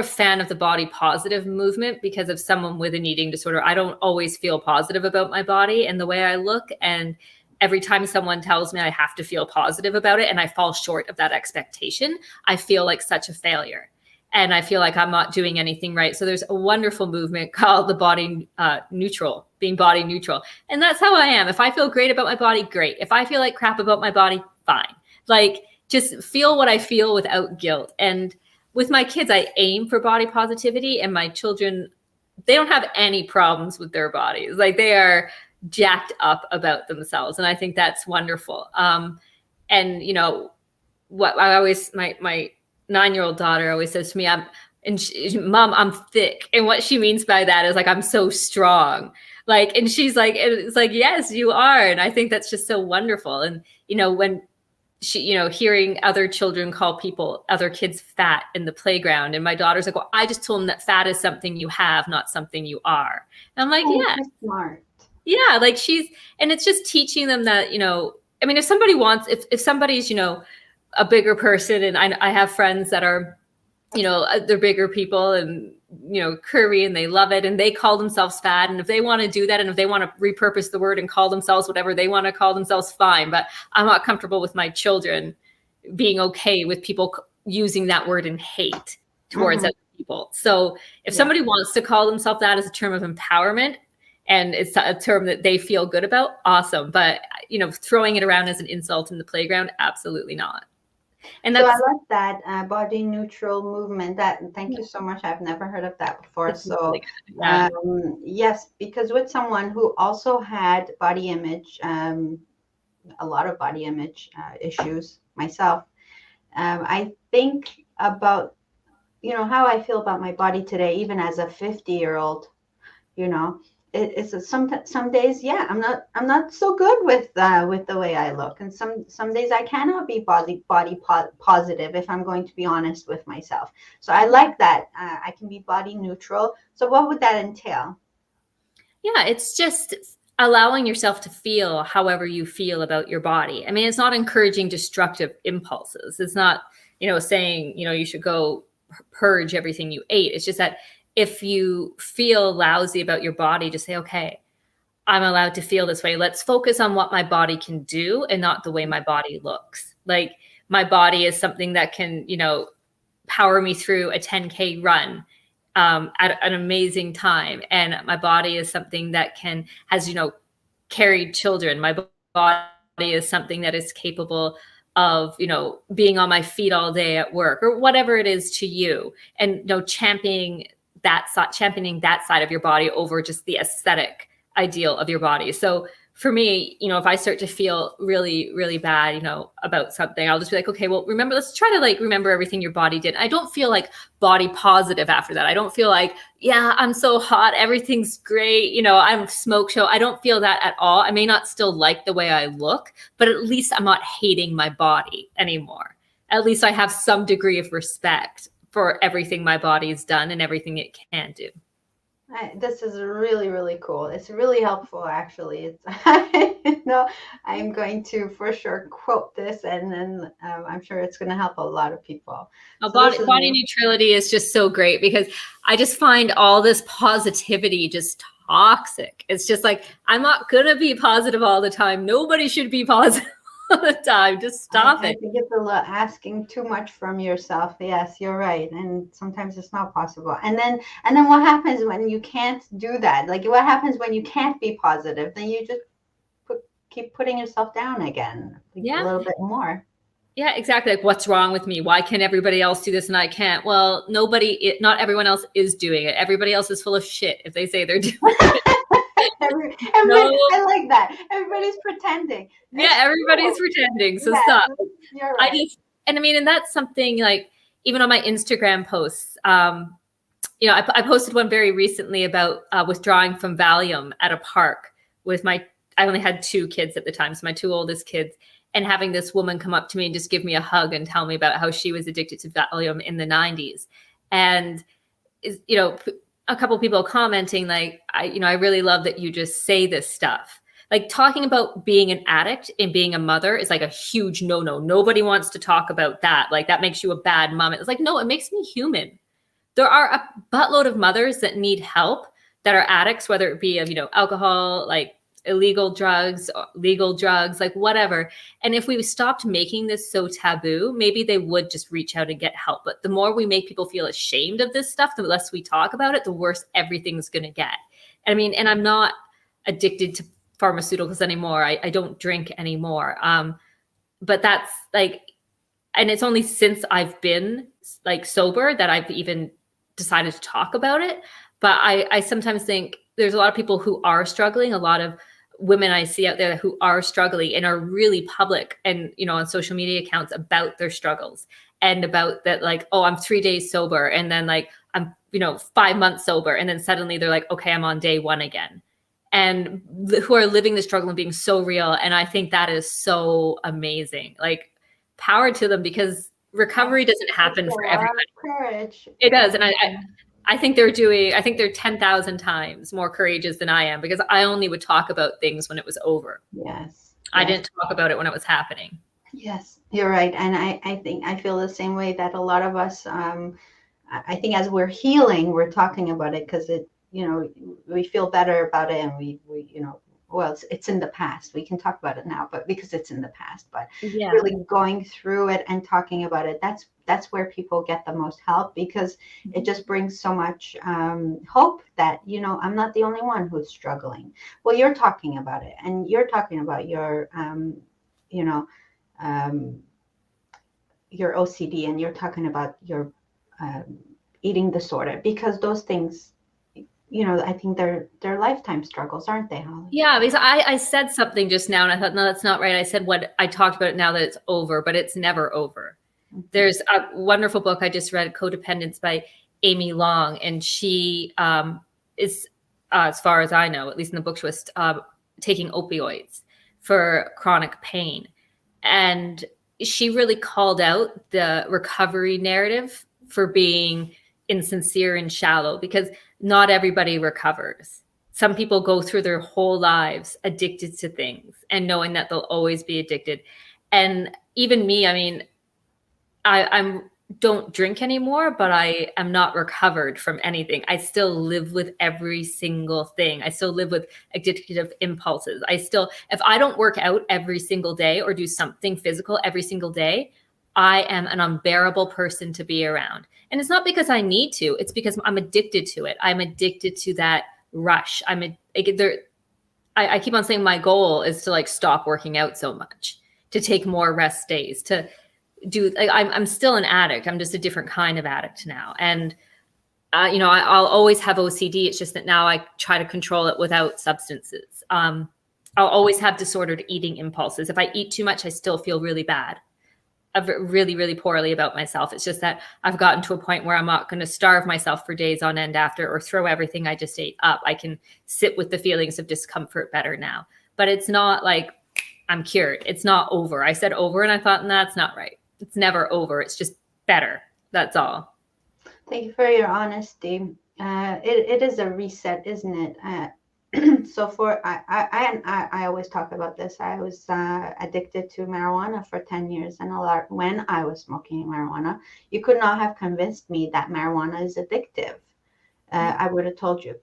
Speaker 3: fan of the body positive movement, because of someone with an eating disorder. I don't always feel positive about my body and the way I look. And every time someone tells me I have to feel positive about it and I fall short of that expectation, I feel like such a failure. And I feel like I'm not doing anything right. So there's a wonderful movement called the body neutral, being body neutral. And that's how I am. If I feel great about my body, great. If I feel like crap about my body, fine. Like, just feel what I feel without guilt. And with my kids, I aim for body positivity, and my children, they don't have any problems with their bodies. Like, they are jacked up about themselves. And I think that's wonderful. And what I always, my 9-year-old daughter always says to me, Mom, I'm thick. And what she means by that is like, I'm so strong. Like, and she's like, it's like, yes, you are. And I think that's just so wonderful. And, when she, hearing other children call other kids fat in the playground. And my daughter's like, well, I just told them that fat is something you have, not something you are. And I'm like, yeah.
Speaker 2: Smart.
Speaker 3: Yeah. Like, and it's just teaching them that, I mean, if somebody's, a bigger person, and I have friends that are, they're bigger people and, curvy, and they love it, and they call themselves fat. And if they want to do that, and if they want to repurpose the word and call themselves whatever they want to call themselves, fine. But I'm not comfortable with my children being okay with people using that word in hate towards other people. So if somebody wants to call themselves that as a term of empowerment, and it's a term that they feel good about, awesome. But, throwing it around as an insult in the playground, absolutely not. And
Speaker 2: so I like that body neutral movement. Thank you so much. I've never heard of that before. So really yes, because with someone who also had body image, a lot of body image issues myself, I think about how I feel about my body today, even as a 50-year-old. It's some days, I'm not so good with the way I look, and some days I cannot be body positive, if I'm going to be honest with myself. So I like that I can be body neutral. So what would that entail?
Speaker 3: Yeah, it's just allowing yourself to feel however you feel about your body. I mean, it's not encouraging destructive impulses. It's not saying you should go purge everything you ate. It's just that if you feel lousy about your body, just say, okay, I'm allowed to feel this way. Let's focus on what my body can do and not the way my body looks. Like my body is something that can, power me through a 10K run at an amazing time. And my body is something that has carried children. My body is something that is capable of, being on my feet all day at work or whatever it is to you. And, championing that side of your body over just the aesthetic ideal of your body. So for me, if I start to feel really, really bad, about something, I'll just be like, okay, well, let's try to remember everything your body did. I don't feel like body positive after that. I don't feel like, yeah, I'm so hot, everything's great, I'm smoke show. I don't feel that at all. I may not still like the way I look, but at least I'm not hating my body anymore. At least I have some degree of respect for everything my body's done and everything it can do.
Speaker 2: This is really, really cool. It's really helpful, actually. It's, I'm going to for sure quote this, and then I'm sure it's going to help a lot of people.
Speaker 3: Body neutrality is just so great because I just find all this positivity just toxic. It's just like, I'm not going to be positive all the time. Nobody should be positive all the time. Just stop it.
Speaker 2: I think it's a little asking too much from yourself. Yes, you're right. And sometimes it's not possible. And then what happens when you can't do that? Like, what happens when you can't be positive? Then you just keep putting yourself down again, a little bit more.
Speaker 3: Yeah, exactly. Like, what's wrong with me? Why can everybody else do this and I can't? Well, not everyone else is doing it. Everybody else is full of shit if they say they're doing it.
Speaker 2: I like that. Everybody's pretending.
Speaker 3: Everybody's pretending. So stop. You're right. And that's something like, even on my Instagram posts, I posted one very recently about withdrawing from Valium at a park with I only had 2 kids at the time, so my 2 oldest kids, and having this woman come up to me and just give me a hug and tell me about how she was addicted to Valium in the 90s. And, a couple of people commenting like, I really love that you just say this stuff. Like, talking about being an addict and being a mother is like a huge no-no. Nobody wants to talk about that. Like, that makes you a bad mom. It's like, no, it makes me human. There are a buttload of mothers that need help that are addicts, whether it be of, alcohol, like illegal drugs, legal drugs, like whatever. And if we stopped making this so taboo, maybe they would just reach out and get help. But the more we make people feel ashamed of this stuff, the less we talk about it, the worse everything's going to get. And I'm not addicted to pharmaceuticals anymore. I don't drink anymore. But that's like, and it's only since I've been like sober that I've even decided to talk about it. But I sometimes think there's a lot of people who are struggling, a lot of women I see out there who are struggling and are really public and, on social media accounts about their struggles and about that, like, oh, I'm 3 days sober. And then like, I'm, 5 months sober. And then suddenly they're like, okay, I'm on day 1 again. And who are living the struggle and being so real. And I think that is so amazing. Like, power to them, because recovery doesn't happen for everybody.
Speaker 2: Courage.
Speaker 3: It does. And I think they're 10,000 times more courageous than I am, because I only would talk about things when it was over.
Speaker 2: Yes.
Speaker 3: I didn't talk about it when it was happening.
Speaker 2: Yes, you're right. And I feel the same way that a lot of us, I think as we're healing, we're talking about it because it, we feel better about it, and we well, it's in the past. We can talk about it now, but because it's in the past, but really going through it and talking about it, that's where people get the most help, because it just brings so much hope that, I'm not the only one who's struggling. Well, you're talking about it, and you're talking about your, your OCD, and you're talking about your eating disorder, because those things, I think they're lifetime struggles, aren't they, Hollay?
Speaker 3: Yeah, because I said something just now and I thought, no, that's not right. I said what I talked about it now that it's over, but it's never over. Mm-hmm. There's a wonderful book I just read, Codependence by Amy Long. And she is, as far as I know, at least in the book, she was taking opioids for chronic pain. And she really called out the recovery narrative for being insincere and shallow, because not everybody recovers. Some people go through their whole lives addicted to things and knowing that they'll always be addicted. And even me, I'm don't drink anymore, but I am not recovered from anything. I still live with every single thing. I still live with addictive impulses. If I don't work out every single day or do something physical every single day, I am an unbearable person to be around. And it's not because I need to, it's because I'm addicted to it. I'm addicted to that rush. I keep on saying my goal is to like stop working out so much, to take more rest days, to do, like, I'm still an addict. I'm just a different kind of addict now. And, I'll always have OCD. It's just that now I try to control it without substances. I'll always have disordered eating impulses. If I eat too much, I still feel really bad, really, really poorly about myself. It's just that I've gotten to a point where I'm not going to starve myself for days on end after, or throw everything I just ate up. I can sit with the feelings of discomfort better now. But it's not like I'm cured. It's not over. I said over and I thought, that's not right. It's never over. It's just better. That's all.
Speaker 2: Thank you for your honesty. It is a reset, isn't it? So I always talk about this. I was addicted to marijuana for 10 years, and when I was smoking marijuana, you could not have convinced me that marijuana is addictive. I would have told you,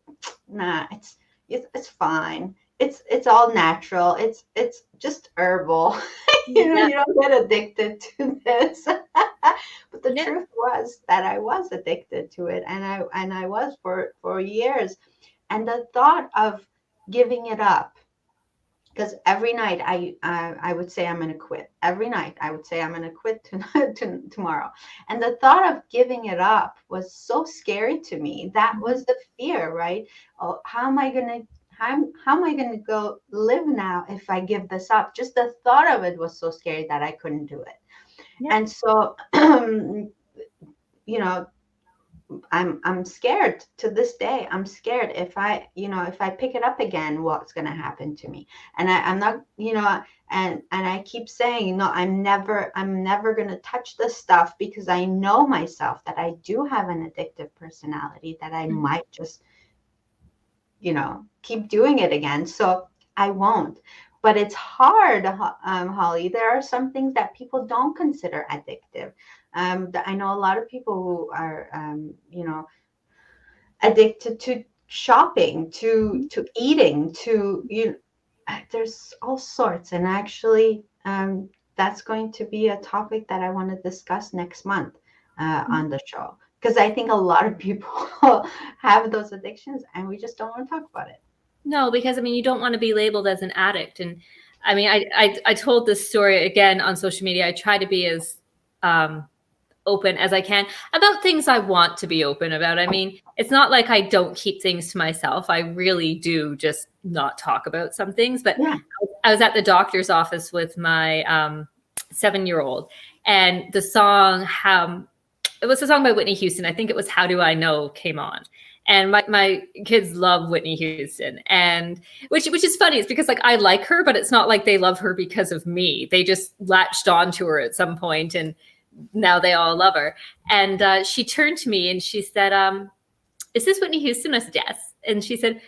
Speaker 2: nah, it's fine. It's all natural. It's just herbal. You don't get addicted to this. But the truth was that I was addicted to it, and I was for years. And the thought of giving it up, because every night I would say I'm going to quit. Every night I would say I'm going to quit tomorrow. And the thought of giving it up was so scary to me. That was the fear, right? Oh, how am I going to go live now if I give this up? Just the thought of it was so scary that I couldn't do it. Yeah. And so, I'm scared to this day. I'm scared if I pick it up again, what's going to happen to me? And I'm not, and I keep saying, no, I'm never going to touch this stuff, because I know myself that I do have an addictive personality, that I might just, keep doing it again. So I won't. But it's hard, Holly. There are some things that people don't consider addictive. I know a lot of people who are, addicted to shopping, to eating, there's all sorts. And actually, that's going to be a topic that I want to discuss next month on the show, because I think a lot of people have those addictions and we just don't want to talk about it.
Speaker 3: No, because you don't want to be labeled as an addict. And I told this story again on social media. I try to be as open as I can about things I want to be open about. It's not like I don't keep things to myself. I really do just not talk about some things. But yeah. I was at the doctor's office with my 7-year-old, and the song, it was a song by Whitney Houston. I think it was How Do I Know came on. And my kids love Whitney Houston, and which is funny. It's because I like her, but it's not like they love her because of me. They just latched onto her at some point, and now they all love her. And she turned to me and she said, "Is this Whitney Houston?" I said, "Yes." And she said,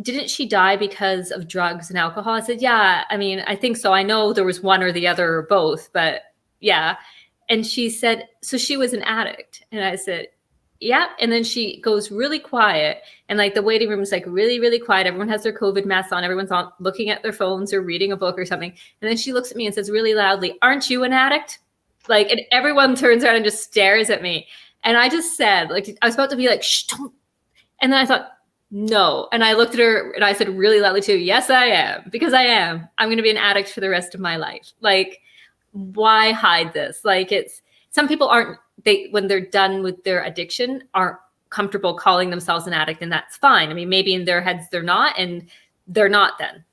Speaker 3: "Didn't she die because of drugs and alcohol?" I said, "Yeah, I think so. I know there was one or the other or both, but yeah." And she said, "So she was an addict?" And I said, yeah. And then she goes really quiet, and the waiting room is really, really quiet. Everyone has their COVID masks on. Everyone's looking at their phones or reading a book or something. And then she looks at me and says really loudly, "Aren't you an addict?" And everyone turns around and just stares at me. And I just said, I was about to be shh, don't. And then I thought, no. And I looked at her and I said really loudly too, "Yes, I am, because I am. I'm going to be an addict for the rest of my life." Why hide this? Some people aren't, when they're done with their addiction, aren't comfortable calling themselves an addict, and that's fine. Maybe in their heads they're not, and they're not then.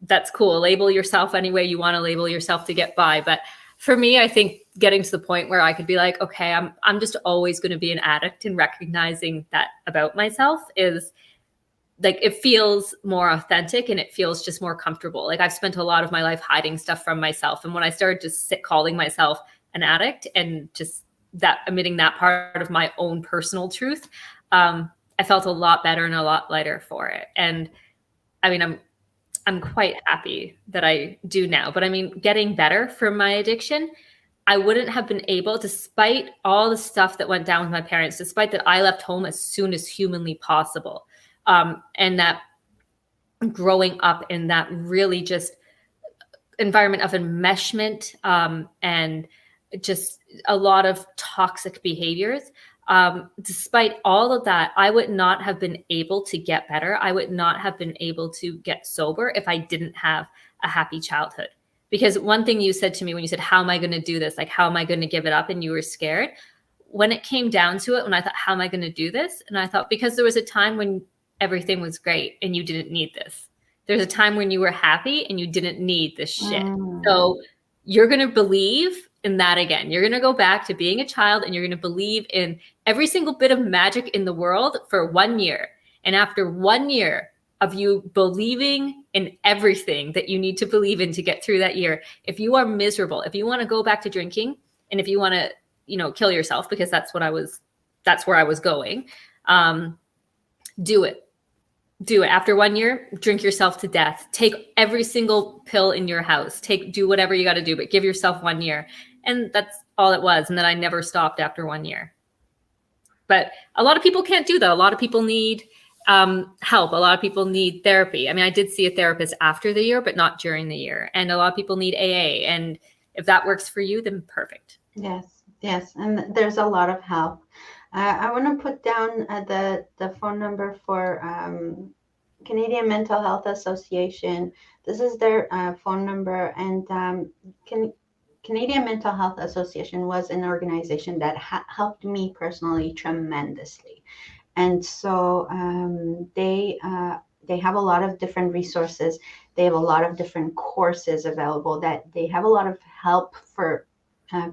Speaker 3: That's cool. Label yourself any way you want to label yourself to get by. But for me, I think getting to the point where I could be okay, I'm just always going to be an addict, and recognizing that about myself is it feels more authentic, and it feels just more comfortable. I've spent a lot of my life hiding stuff from myself. And when I started just calling myself an addict and just admitting that part of my own personal truth, I felt a lot better and a lot lighter for it. And I'm quite happy that I do now. But getting better from my addiction, I wouldn't have been able, despite all the stuff that went down with my parents, despite that I left home as soon as humanly possible. And that growing up in that really just environment of enmeshment, and just a lot of toxic behaviors. Despite all of that, I would not have been able to get better. I would not have been able to get sober if I didn't have a happy childhood. Because one thing you said to me when you said, how am I going to do this? Like, how am I going to give it up? And you were scared. When it came down to it, when I thought, how am I going to do this? And I thought, because there was a time when everything was great and you didn't need this. There's a time when you were happy and you didn't need this shit. So you're going to believe in that again. You're going to go back to being a child and you're going to believe in every single bit of magic in the world for 1 year. And after 1 year of you believing in everything that you need to believe in to get through that year, if you are miserable, if you want to go back to drinking, and if you want to, kill yourself, because that's where I was going, do it. Do it. After 1 year, drink yourself to death. Take every single pill in your house. Do whatever you got to do, but give yourself 1 year. And that's all it was. And then I never stopped after 1 year. But a lot of people can't do that. A lot of people need help. A lot of people need therapy. I mean, I did see a therapist after the year, but not during the year. And a lot of people need AA. And if that works for you, then perfect.
Speaker 2: Yes. And there's a lot of help. I want to put down the phone number for Canadian Mental Health Association. This is their phone number. And Canadian Mental Health Association was an organization that helped me personally tremendously. And so they have a lot of different resources. They have a lot of different courses available, that they have a lot of help for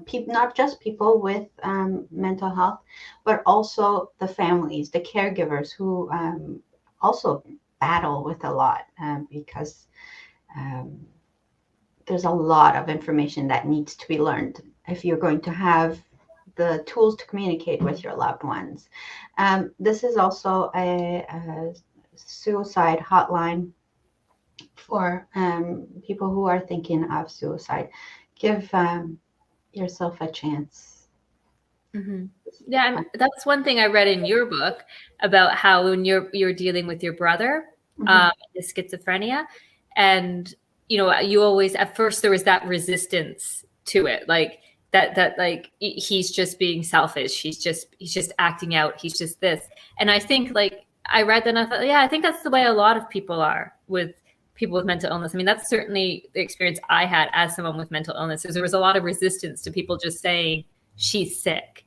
Speaker 2: people, not just people with mental health, but also the families, the caregivers who also battle with a lot, because there's a lot of information that needs to be learned if you're going to have the tools to communicate with your loved ones. This is also a suicide hotline for people who are thinking of suicide. Give yourself a chance.
Speaker 3: Mm-hmm. Yeah, and that's one thing I read in your book about how when you're dealing with your brother, his schizophrenia, and you always, at first there was that resistance to it, like that like he's just being selfish, he's just acting out, he's just this. And I think, like, I read that and I thought, yeah, I think that's the way a lot of people are with people with mental illness. I mean, that's certainly the experience I had as someone with mental illness, is there was a lot of resistance to people just saying she's sick.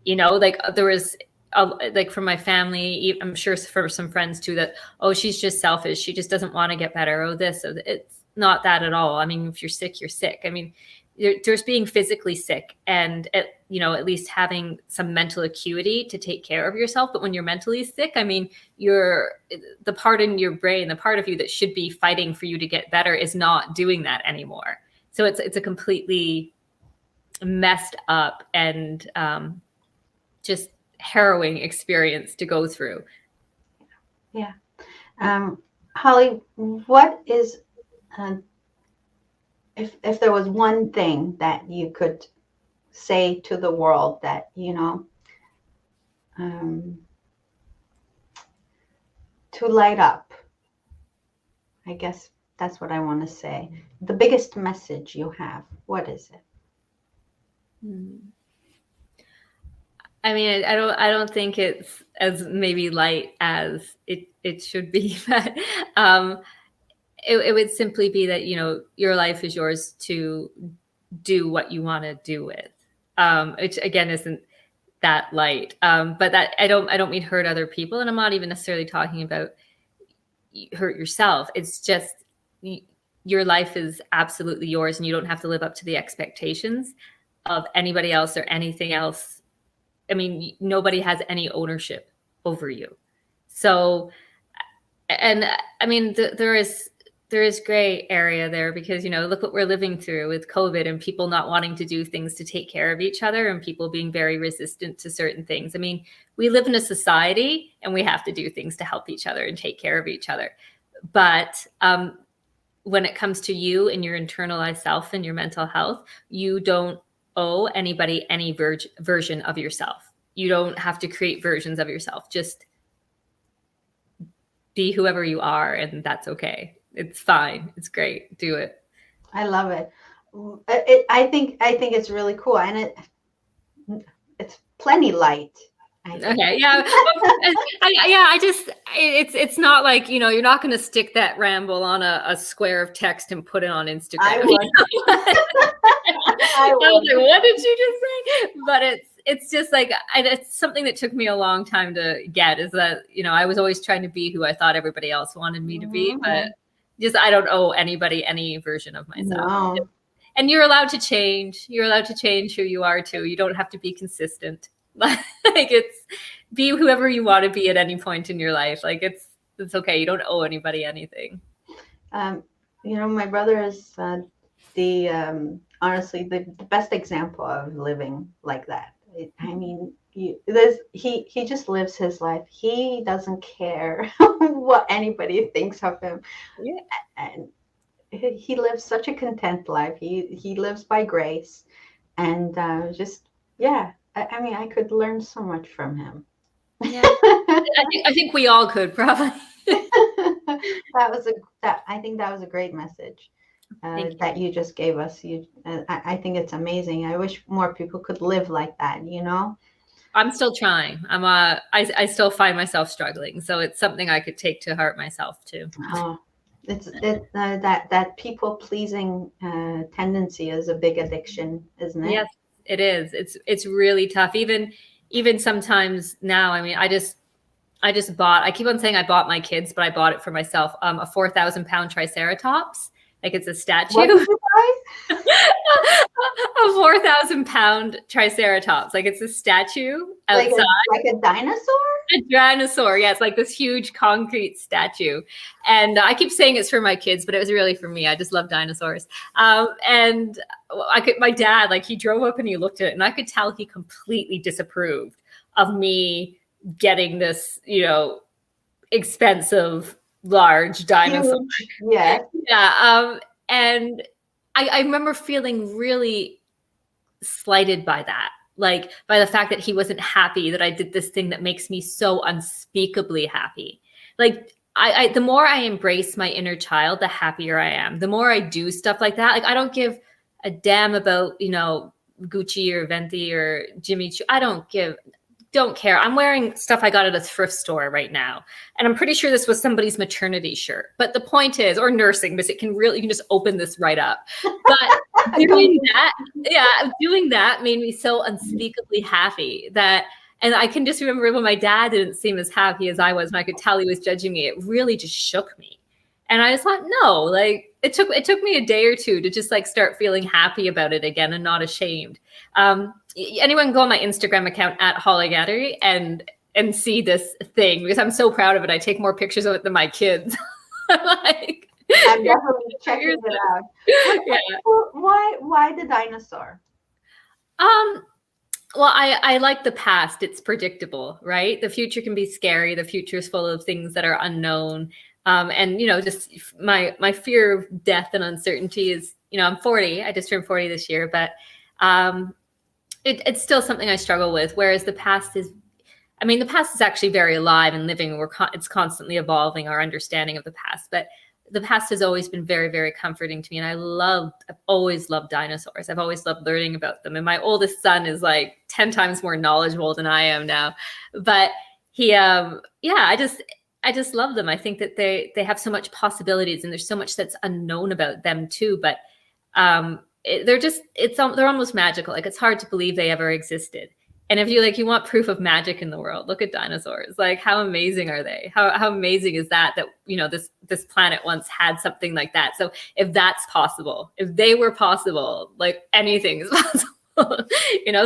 Speaker 3: Like there was like from my family, I'm sure for some friends too, that, oh, she's just selfish, she just doesn't want to get better, oh this. So it's not that at all. I mean, if you're sick, you're sick. I mean, there's being physically sick and at least having some mental acuity to take care of yourself. But when you're mentally sick, I mean, the part in your brain, the part of you that should be fighting for you to get better, is not doing that anymore. So it's a completely messed up and just harrowing experience to go through.
Speaker 2: Yeah. Hollay, what is if there was one thing that you could say to the world that to light up, I guess that's what I want to say, the biggest message you have, what is it?
Speaker 3: I mean, I don't think it's as maybe light as it should be, but it would simply be that, your life is yours to do what you want to do with, which again isn't that light. But that I don't mean hurt other people. And I'm not even necessarily talking about hurt yourself. It's just your life is absolutely yours, and you don't have to live up to the expectations of anybody else or anything else. I mean, nobody has any ownership over you. So, and I mean, there is gray area there, because, look what we're living through with COVID and people not wanting to do things to take care of each other and people being very resistant to certain things. I mean, we live in a society and we have to do things to help each other and take care of each other. But when it comes to you and your internalized self and your mental health, you don't owe anybody any version of yourself. You don't have to create versions of yourself. Just be whoever you are, and that's okay. It's fine. It's great. Do it.
Speaker 2: I love it. I think it's really cool, and it's plenty light.
Speaker 3: Okay, yeah, it's not like, you're not going to stick that ramble on a square of text and put it on Instagram.
Speaker 2: I would.
Speaker 3: I was like, what did you just say? But it's just like, it's something that took me a long time to get, is that, I was always trying to be who I thought everybody else wanted me to be, but just, I don't owe anybody any version of myself.
Speaker 2: No.
Speaker 3: And you're allowed to change. You're allowed to change who you are too. You don't have to be consistent. Like, it's be whoever you want to be at any point in your life. Like, it's okay. You don't owe anybody anything.
Speaker 2: My brother is honestly the best example of living like that. I mean, he just lives his life. He doesn't care what anybody thinks of him. Yeah. And he lives such a content life. He lives by grace, and I mean, I could learn so much from him.
Speaker 3: Yeah, I think we all could, probably.
Speaker 2: I think that was a great message that you just gave us. I think it's amazing. I wish more people could live like that.
Speaker 3: I'm still trying. I still find myself struggling, so it's something I could take to heart myself too.
Speaker 2: Oh, that people pleasing tendency is a big addiction, isn't it?
Speaker 3: Yes, it is. It's really tough. Even sometimes now. I mean, I just bought. I keep on saying I bought my kids, but I bought it for myself. A 4,000-pound Triceratops. Like, it's a statue.
Speaker 2: What did you buy?
Speaker 3: A 4,000-pound Triceratops. Like, it's a statue outside.
Speaker 2: Like a dinosaur?
Speaker 3: A dinosaur. Yeah, it's like this huge concrete statue. And I keep saying it's for my kids, but it was really for me. I just love dinosaurs. And my dad, like, he drove up and he looked at it, and I could tell he completely disapproved of me getting this, expensive, large dinosaur.
Speaker 2: Yeah.
Speaker 3: Yeah. And I remember feeling really slighted by that. Like, by the fact that he wasn't happy that I did this thing that makes me so unspeakably happy. Like, the more I embrace my inner child, the happier I am. The more I do stuff like that. Like, I don't give a damn about, Gucci or Venti or Jimmy Choo. I don't care. I'm wearing stuff I got at a thrift store right now. And I'm pretty sure this was somebody's maternity shirt. But the point is, or nursing, because you can just open this right up. But doing that made me so unspeakably happy that, and I can just remember when my dad didn't seem as happy as I was, and I could tell he was judging me, it really just shook me. And I just thought, no, like, it took me a day or two to just like start feeling happy about it again and not ashamed. Anyone can go on my Instagram account at Hollay Ghadery and see this thing, because I'm so proud of it. I take more pictures of it than my kids. Like,
Speaker 2: I'm definitely checking it out.
Speaker 3: Yeah.
Speaker 2: Why the dinosaur?
Speaker 3: Well, I like the past. It's predictable, right? The future can be scary. The future is full of things that are unknown. And, just my fear of death and uncertainty is, I'm 40. I just turned 40 this year, but it's still something I struggle with. Whereas the past is actually very alive and living. It's constantly evolving, our understanding of the past. But the past has always been very, very comforting to me. And I've always loved dinosaurs. I've always loved learning about them. And my oldest son is like 10 times more knowledgeable than I am now. But he, I just love them. I think that they have so much possibilities, and there's so much that's unknown about them too. But they're almost magical. Like, it's hard to believe they ever existed. And if you want proof of magic in the world, look at dinosaurs. Like, how amazing are they? How amazing is that this planet once had something like that? So if that's possible, if they were possible, like, anything is possible.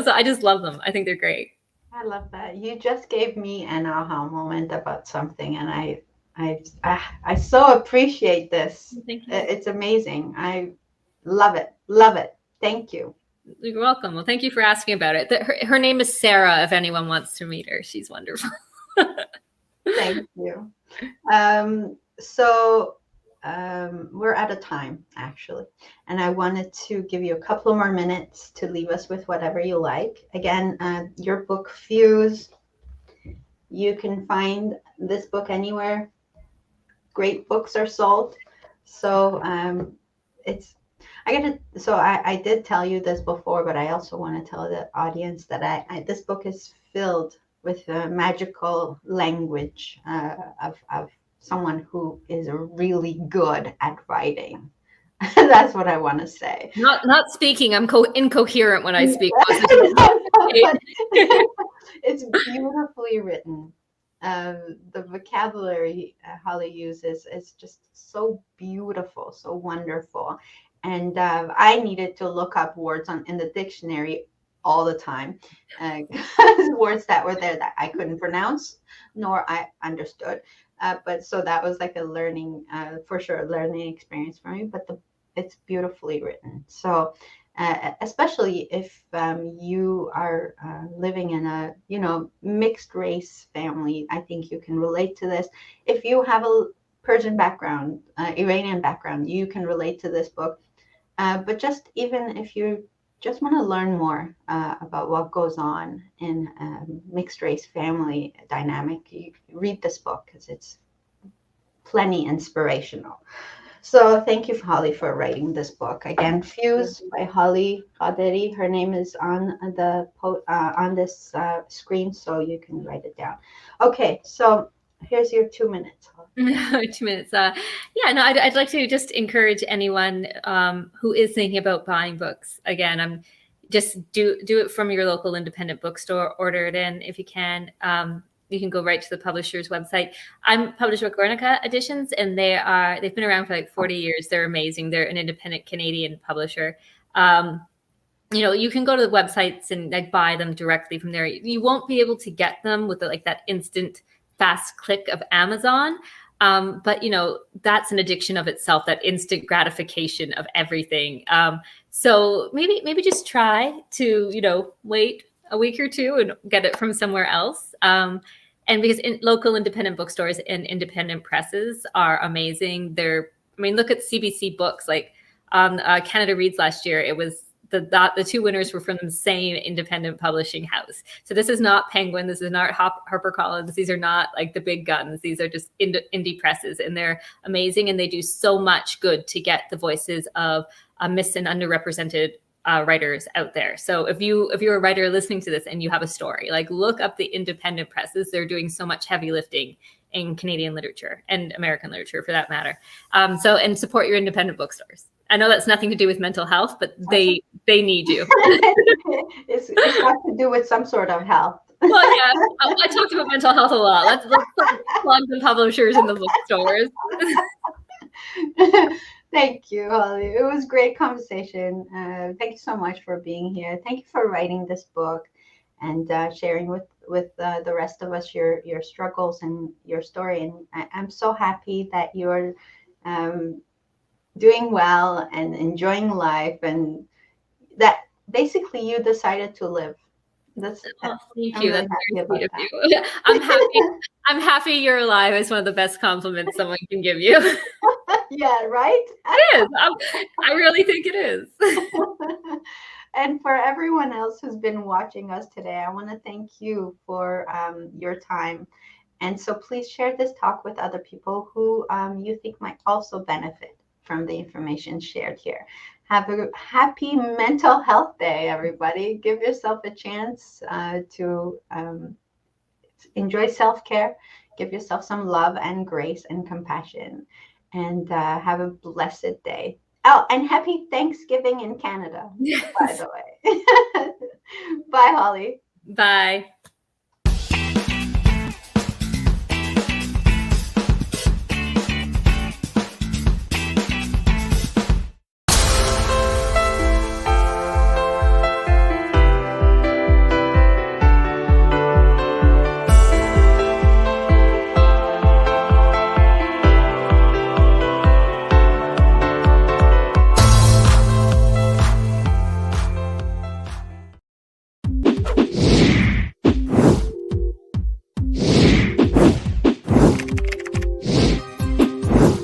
Speaker 3: So I just love them. I think they're great.
Speaker 2: I love that. You just gave me an aha moment about something, and I so appreciate this.
Speaker 3: Thank you.
Speaker 2: It's amazing. I love it. Love it. Thank you.
Speaker 3: You're welcome. Well, thank you for asking about it. Her name is Sarah, if anyone wants to meet her. She's wonderful.
Speaker 2: Thank you. So we're out of time, actually. And I wanted to give you a couple more minutes to leave us with whatever you like. Again, your book, Fuse, you can find this book anywhere great books are sold. So I did tell you this before, but I also want to tell the audience that this book is filled with magical language of someone who is really good at writing. That's what I want to say.
Speaker 3: Not speaking. I'm incoherent when I speak.
Speaker 2: It's beautifully written. The vocabulary Hollay uses is just so beautiful, so wonderful. And I needed to look up words in the dictionary all the time, words that were there that I couldn't pronounce, nor I understood. But so that was like a learning, for sure, a learning experience for me. But it's beautifully written. So especially if you are living in a mixed race family, I think you can relate to this. If you have a Persian background, Iranian background, you can relate to this book. But just even if you just want to learn more about what goes on in mixed race family dynamic, you read this book because it's plenty inspirational. So thank you, Hollay, for writing this book. Again, Fuse by Hollay Ghadery. Her name is on this screen, so you can write it down. Okay, so here's your 2 minutes.
Speaker 3: 2 minutes. I'd like to just encourage anyone who is thinking about buying books. Again, just do it from your local independent bookstore. Order it in if you can. You can go right to the publisher's website. I'm published with Guernica Editions, and they've been around for like 40 years. They're amazing. They're an independent Canadian publisher. You can go to the websites and like buy them directly from there. You won't be able to get them with that instant fast click of Amazon. But that's an addiction of itself, that instant gratification of everything. So maybe just try to, wait a week or two and get it from somewhere else. And because local independent bookstores and independent presses are amazing. Look at CBC Books, like on Canada Reads last year, it was the two winners were from the same independent publishing house. So this is not Penguin. This is not HarperCollins. These are not like the big guns. These are just indie presses, and they're amazing. And they do so much good to get the voices of missed and underrepresented writers out there. So if you're a writer listening to this and you have a story, like look up the independent presses. They're doing so much heavy lifting in Canadian literature and American literature for that matter. And support your independent bookstores. I know that's nothing to do with mental health, but they need you.
Speaker 2: It's got to do with some sort of health.
Speaker 3: Well, yeah, I talked about mental health a lot. Let's plug the publishers in the bookstores.
Speaker 2: Thank you, Hollay. It was a great conversation. Thank you so much for being here. Thank you for writing this book and sharing with the rest of us your struggles and your story. And I'm so happy that you're doing well and enjoying life, and that basically you decided to live.
Speaker 3: Thank you. That's very sweet of you. I'm happy you're alive. It's one of the best compliments someone can give you.
Speaker 2: Yeah, right?
Speaker 3: It is. I really think it is.
Speaker 2: And for everyone else who's been watching us today, I want to thank you for your time. And so please share this talk with other people who you think might also benefit from the information shared here. Have a happy mental health day, everybody. Give yourself a chance to enjoy self-care. Give yourself some love and grace and compassion. And have a blessed day. Oh, and happy Thanksgiving in Canada, by the way. Bye, Hollay.
Speaker 3: Bye.